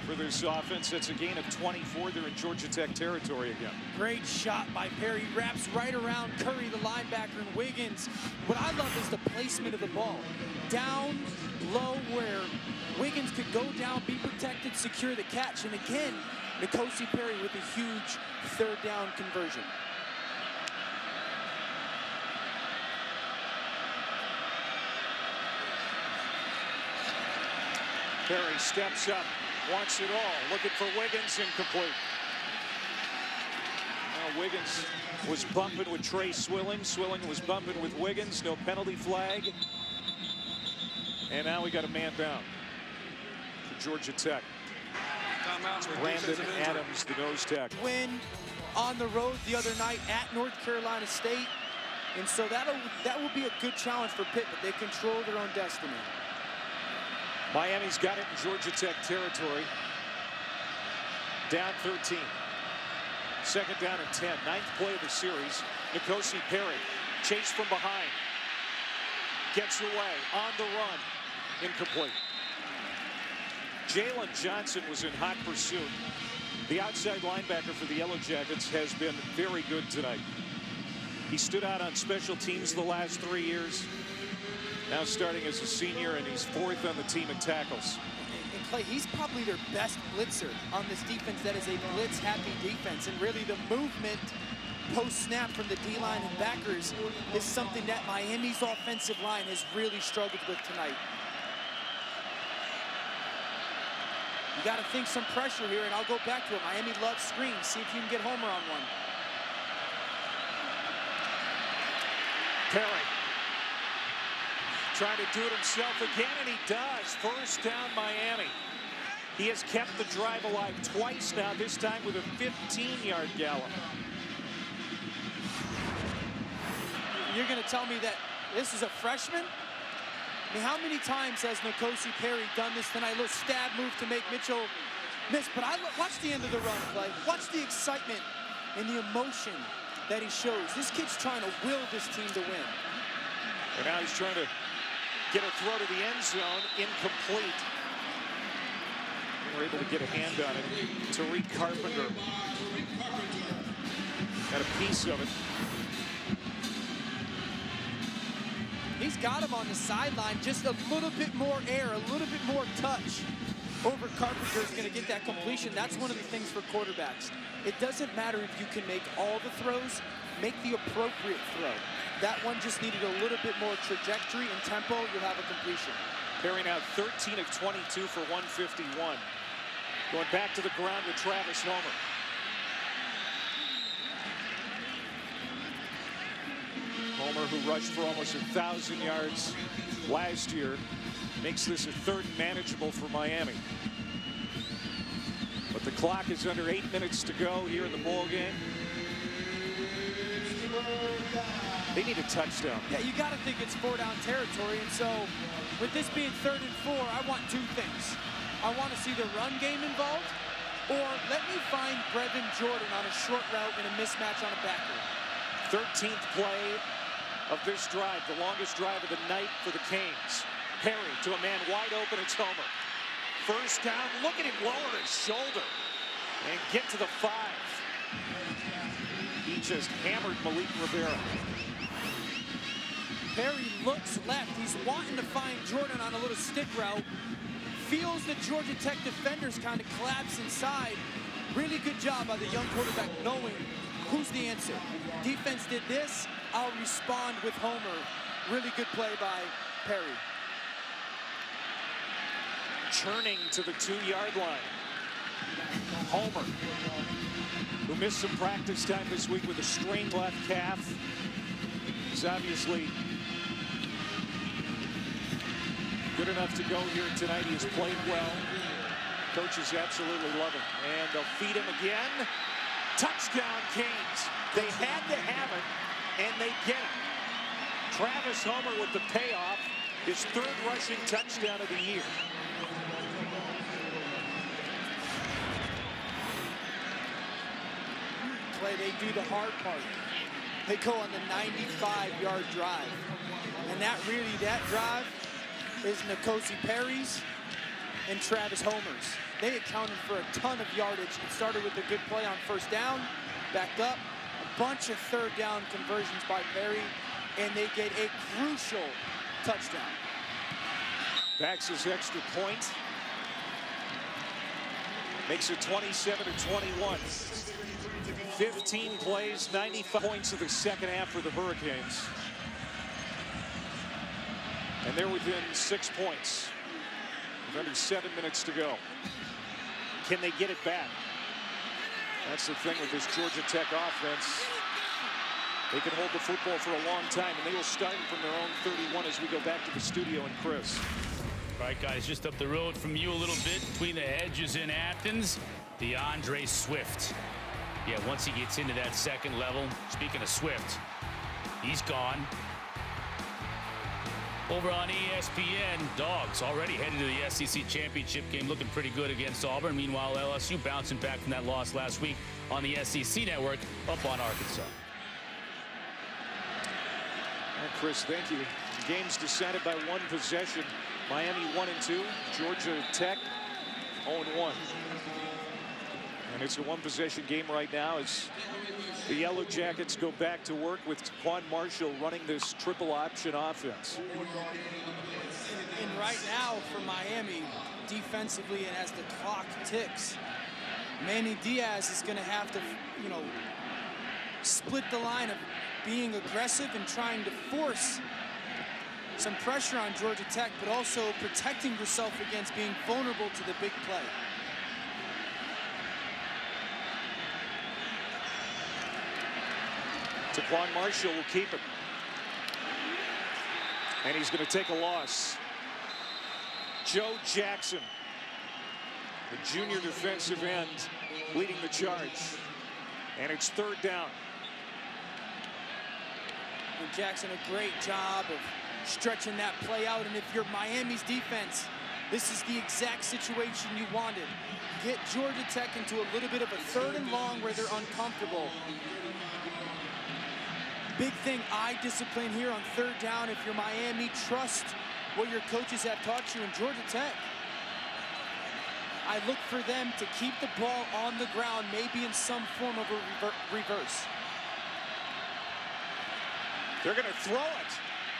for this offense. It's a gain of 24. They're in Georgia Tech territory again. Great shot by Perry. Wraps right around Curry, the linebacker, and Wiggins. What I love is the placement of the ball. Down low where Wiggins could go down, be protected, secure the catch. And again, N'Kosi Perry with a huge third down conversion. Perry steps up, wants it all, looking for Wiggins, incomplete. Now Wiggins was bumping with Trey Swilling. Swilling was bumping with Wiggins. No penalty flag. And now we got a man down for Georgia Tech. Brandon Adams, the nose tackle. Win on the road the other night at North Carolina State. And so that will be a good challenge for Pitt, but they control their own destiny. Miami's got it in Georgia Tech territory. Down 13. Second down and 10. Ninth play of the series. N'Kosi Perry. Chase from behind. Gets away. On the run. Incomplete. Jalen Johnson was in hot pursuit. The outside linebacker for the Yellow Jackets has been very good tonight. He stood out on special teams the last 3 years. Now starting as a senior, and he's fourth on the team in tackles. And Clay, he's probably their best blitzer on this defense that is a blitz-happy defense. And really the movement post-snap from the D-line and backers is something that Miami's offensive line has really struggled with tonight. You got to think some pressure here, and I'll go back to it. Miami loves screens. See if you can get Homer on one. Perry trying to do it himself again, and he does. First down, Miami. He has kept the drive alive twice now, this time with a 15-yard gallop. You're going to tell me that this is a freshman? I mean, how many times has N'Kosi Perry done this tonight? A little stab move to make Mitchell miss. But watch the end of the run, Clay. Watch the excitement and the emotion that he shows. This kid's trying to will this team to win. And now he's trying to get a throw to the end zone. Incomplete. We're able to get a hand on it. Tariq Carpenter got a piece of it. He's got him on the sideline, just a little bit more air, a little bit more touch over Carpenter is going to get that completion. That's one of the things for quarterbacks. It doesn't matter if you can make all the throws, make the appropriate throw. That one just needed a little bit more trajectory and tempo. You'll have a completion. Perry now 13 of 22 for 151. Going back to the ground with Travis Homer. Homer, who rushed for almost 1,000 yards last year, makes this a third and manageable for Miami. But the clock is under 8 minutes to go here in the ball game. They need a touchdown. Yeah, you got to think it's 4-down territory. And so with this being 3rd and 4, I want two things. I want to see the run game involved, or let me find Brevin Jordan on a short route and a mismatch on a backer. 13th play of this drive, the longest drive of the night for the Canes. Perry to a man wide open, it's Homer. First down, look at him lower his shoulder and get to the 5. He just hammered Malik Rivera. Perry looks left. He's wanting to find Jordan on a little stick route. Feels the Georgia Tech defenders kind of collapse inside. Really good job by the young quarterback knowing who's the answer. Defense did this, I'll respond with Homer. Really good play by Perry. Churning to the 2-yard line. Homer, who missed some practice time this week with a strained left calf. He's obviously good enough to go here tonight. He has played well. Coaches absolutely love him. And they'll feed him again. Touchdown, Canes. They had to have it, and they get it. Travis Homer with the payoff. His 3rd rushing touchdown of the year. play, they do the hard part. They go on the 95-yard drive. And that drive is N'Kosi Perry's and Travis Homer's. They accounted for a ton of yardage. It started with a good play on first down, backed up, a bunch of third down conversions by Perry, and they get a crucial touchdown. Backs his extra point. Makes it 27-21. 15 plays, 95 points of the second half for the Hurricanes. And they're within 6 points with under 7 minutes to go. Can they get it back? That's the thing with this Georgia Tech offense. They can hold the football for a long time, and they will start from their own 31 as we go back to the studio and Chris. All right, guys, just up the road from you a little bit, between the hedges in Athens, DeAndre Swift. Yeah, once he gets into that second level, speaking of Swift, he's gone. Over on ESPN, Dogs already headed to the SEC championship game, looking pretty good against Auburn. Meanwhile, LSU bouncing back from that loss last week on the SEC network up on Arkansas. Chris, thank you. The game's decided by one possession. Miami 1-2, Georgia Tech 0-1. And it's a one-possession game right now as the Yellow Jackets go back to work with TaQuon Marshall running this triple option offense. And right now for Miami, defensively and as the clock ticks, Manny Diaz is going to have to, split the line of being aggressive and trying to force some pressure on Georgia Tech, but also protecting yourself against being vulnerable to the big play. TaQuon Marshall will keep it. And he's going to take a loss. Joe Jackson, the junior defensive end, leading the charge. And it's third down. And Jackson, a great job of stretching that play out. And if you're Miami's defense, this is the exact situation you wanted. Get Georgia Tech into a little bit of a third and long where they're uncomfortable. Big thing, eye discipline here on third down. If you're Miami, trust what your coaches have taught you in Georgia Tech. I look for them to keep the ball on the ground, maybe in some form of a reverse. They're going to throw it.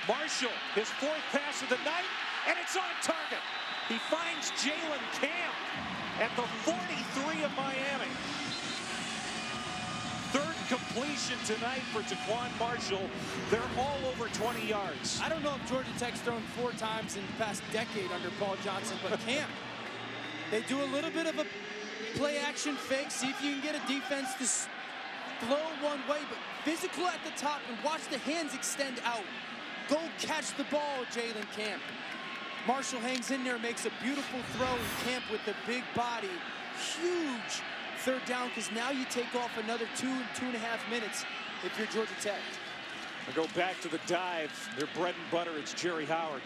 Marshall, his fourth pass of the night, and it's on target. He finds Jalen Camp at the 43 of Miami. Third completion tonight for TaQuon Marshall. They're all over 20 yards. I don't know if Georgia Tech's thrown 4 times in the past decade under Paul Johnson, but Camp, they do a little bit of a play action fake, see if you can get a defense to flow one way, but physical at the top and watch the hands extend out. Go catch the ball, Jalen Camp. Marshall hangs in there, makes a beautiful throw, and Camp with the big body. Huge third down, because now you take off another 2.5 minutes if you're Georgia Tech. I go back to the dive. Their bread and butter, it's Jerry Howard.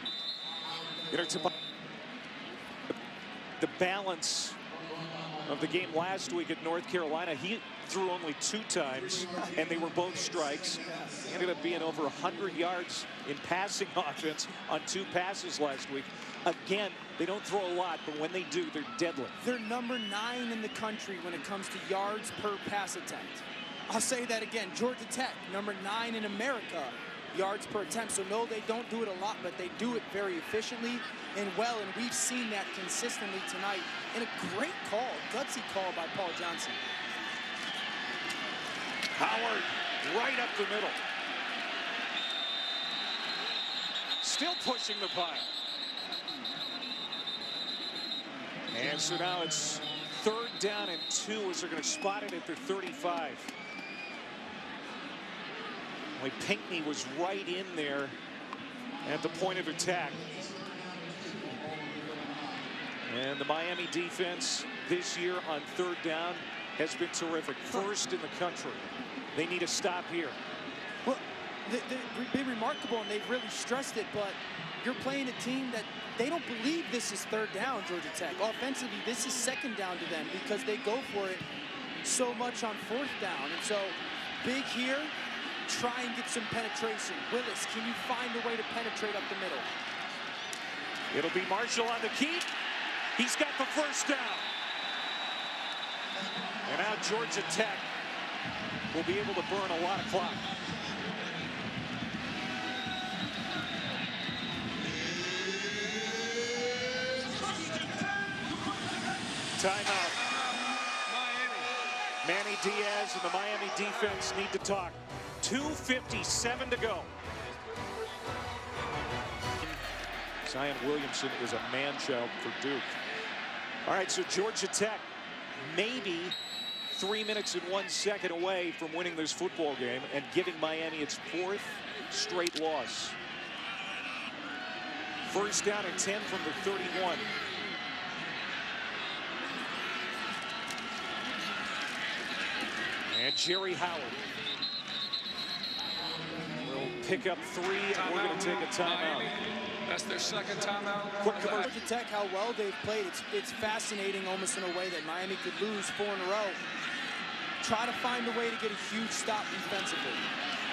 The balance of the game last week at North Carolina, he threw only 2 times, and they were both strikes. He ended up being over 100 yards in passing offense on 2 passes last week. Again, they don't throw a lot, but when they do, they're deadly. They're number 9 in the country when it comes to yards per pass attempt. I'll say that again. Georgia Tech, number 9 in America, yards per attempt. So no, they don't do it a lot, but they do it very efficiently and well, and we've seen that consistently tonight in a great call, gutsy call by Paul Johnson. Howard right up the middle. Still pushing the pile. And so now it's third down and 2 as they're going to spot it at their 35. Pinckney was right in there at the point of attack. And the Miami defense this year on third down has been terrific. First in the country. They need a stop here. Well, they've been remarkable, and they've really stressed it, but you're playing a team that they don't believe this is third down, Georgia Tech. Offensively, this is second down to them because they go for it so much on 4th down. And so big here, try and get some penetration. Willis, can you find a way to penetrate up the middle? It'll be Marshall on the keep. He's got the first down. And now Georgia Tech will be able to burn a lot of clock. Timeout. Manny Diaz and the Miami defense need to talk. 2:57 to go. Zion Williamson is a man-child for Duke. All right, so Georgia Tech maybe 3 minutes and 1 second away from winning this football game and giving Miami its 4th straight loss. First down and 10 from the 31. And Jerry Howard will pick up 3, and we're going to take a timeout. That's their second timeout. Quick commercial. Georgia Tech, how well they've played. It's fascinating almost in a way that Miami could lose 4 in a row. Try to find a way to get a huge stop defensively.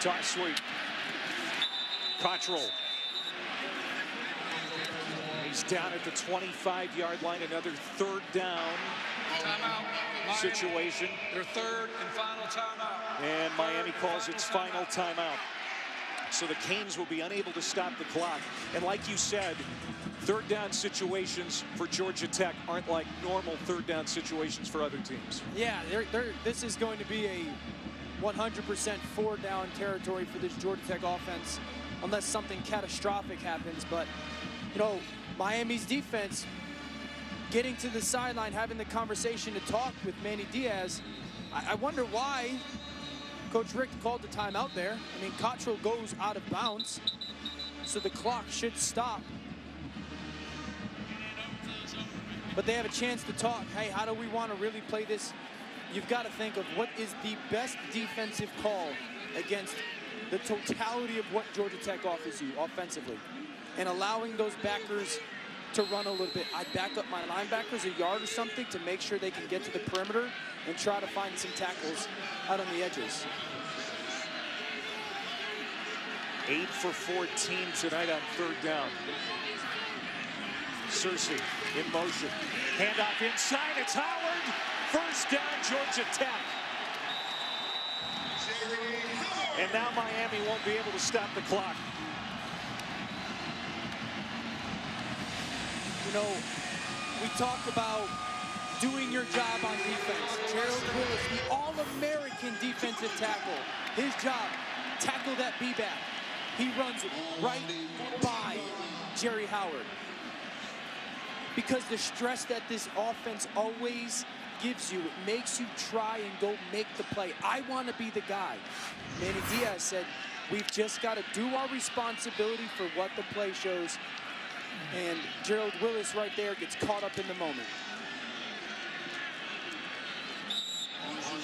Toss sweep. Cottrell. He's down at the 25-yard line. Another 3rd down Timeout. situation. Their 3rd and final timeout. And Miami calls its final timeout. So the Canes will be unable to stop the clock. And like you said, 3rd down situations for Georgia Tech aren't like normal 3rd down situations for other teams. Yeah, this is going to be a 100% 4th down territory for this Georgia Tech offense, unless something catastrophic happens. But, you know, Miami's defense getting to the sideline, having the conversation to talk with Manny Diaz. I wonder why Coach Rick called the timeout there. I mean, Cottrell goes out of bounds, so the clock should stop. But they have a chance to talk. Hey, how do we want to really play this? You've got to think of what is the best defensive call against the totality of what Georgia Tech offers you offensively, and allowing those backers to run a little bit. I back up my linebackers a yard or something to make sure they can get to the perimeter and try to find some tackles out on the edges. 8 for 14 tonight on 3rd down. Searcy in motion. Handoff inside. It's Howard. First down, Georgia Tech. And now Miami won't be able to stop the clock. You know, we talk about doing your job on defense. Gerald Willis, the All-American defensive tackle. His job, tackle that B-back. He runs right by Jerry Howard. Because the stress that this offense always gives you, it makes you try and go make the play. I want to be the guy. Manny Diaz said, we've just got to do our responsibility for what the play shows. And Gerald Willis right there gets caught up in the moment.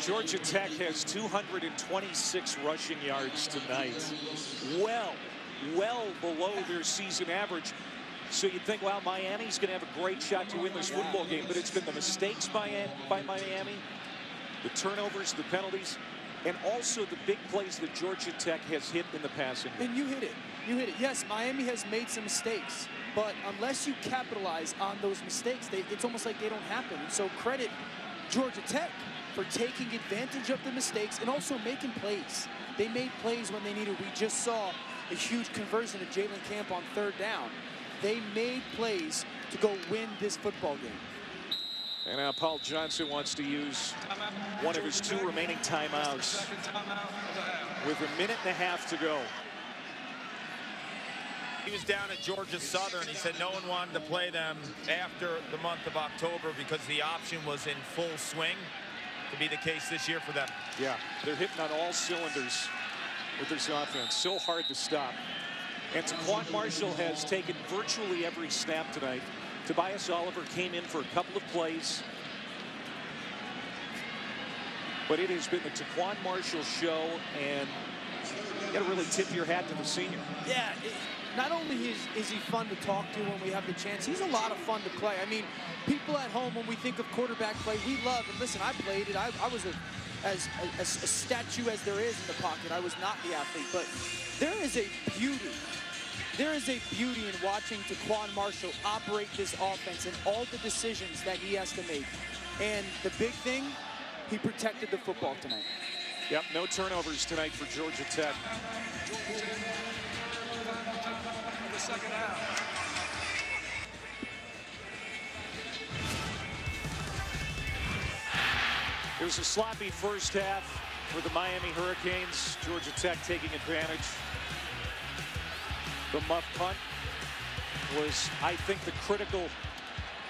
Georgia Tech has 226 rushing yards tonight. Well below their season average. So you'd think, well, Miami's going to have a great shot to win this football game, but it's been the mistakes by Miami, the turnovers, the penalties, and also the big plays that Georgia Tech has hit in the passing game. And you hit it. You hit it. Yes, Miami has made some mistakes, but unless you capitalize on those mistakes, it's almost like they don't happen. And so credit Georgia Tech for taking advantage of the mistakes and also making plays. They made plays when they needed. We just saw a huge conversion of Jalen Camp on 3rd down. They made plays to go win this football game. And now Paul Johnson wants to use one of his 2 remaining timeouts with a minute and a half to go. He was down at Georgia Southern. He said no one wanted to play them after the month of October because the option was in full swing. To be the case this year for them. Yeah, they're hitting on all cylinders with this offense. So hard to stop. And TaQuon Marshall has taken virtually every snap tonight. Tobias Oliver came in for a couple of plays. But it has been the TaQuon Marshall show, and you got to really tip your hat to the senior. Yeah, not only is he fun to talk to when we have the chance, he's a lot of fun to play. I mean, people at home, when we think of quarterback play, we love, and listen, I played it. I was as a statue as there is in the pocket. I was not the athlete, but there is a beauty. There is a beauty in watching TaQuon Marshall operate this offense and all the decisions that he has to make. And the big thing, he protected the football tonight. Yep, no turnovers tonight for Georgia Tech. In the second half. It was a sloppy first half for the Miami Hurricanes. Georgia Tech taking advantage. The muff punt was, I think, the critical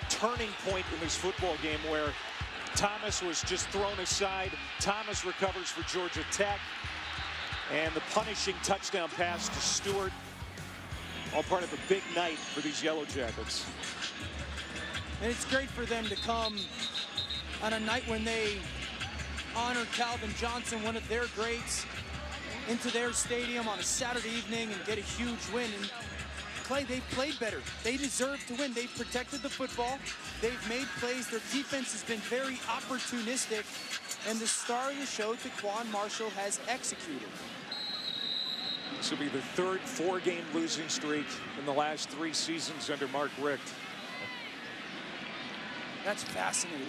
turning point in this football game where Thomas was just thrown aside. Thomas recovers for Georgia Tech. And the punishing touchdown pass to Stewart. All part of a big night for these Yellow Jackets. And it's great for them to come on a night when they honor Calvin Johnson, one of their greats, into their stadium on a Saturday evening and get a huge win. And Clay, they've played better. They deserve to win. They've protected the football. They've made plays. Their defense has been very opportunistic. And the star of the show, TaQuon Marshall, has executed. This will be the third four-game losing streak in the last 3 seasons under Mark Richt. That's fascinating.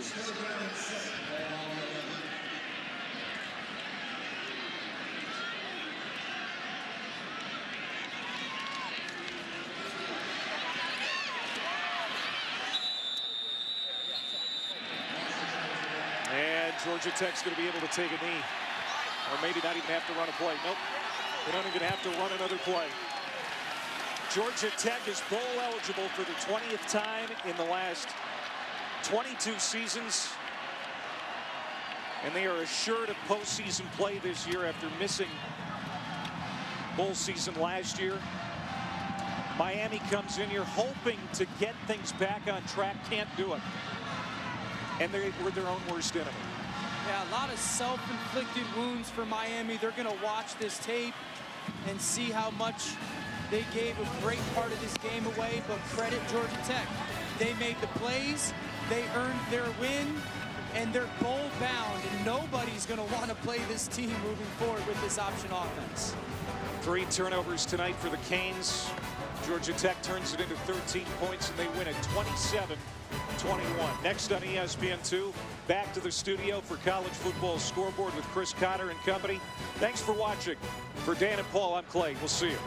And Georgia Tech's going to be able to take a knee. Or maybe not even have to run a play. Nope. They don't even have to run another play. Georgia Tech is bowl eligible for the 20th time in the last 22 seasons. And they are assured of postseason play this year after missing bowl season last year. Miami comes in here hoping to get things back on track, can't do it. And they were their own worst enemy. Yeah, a lot of self-inflicted wounds for Miami. They're going to watch this tape and see how much they gave a great part of this game away, but credit Georgia Tech. They made the plays, they earned their win, and they're bowl bound, and nobody's going to want to play this team moving forward with this option offense. 3 turnovers tonight for the Canes. Georgia Tech turns it into 13 points, and they win at 27-21. Next on ESPN2, back to the studio for College Football Scoreboard with Chris Cotter and company. Thanks for watching. For Dan and Paul, I'm Clay. We'll see you.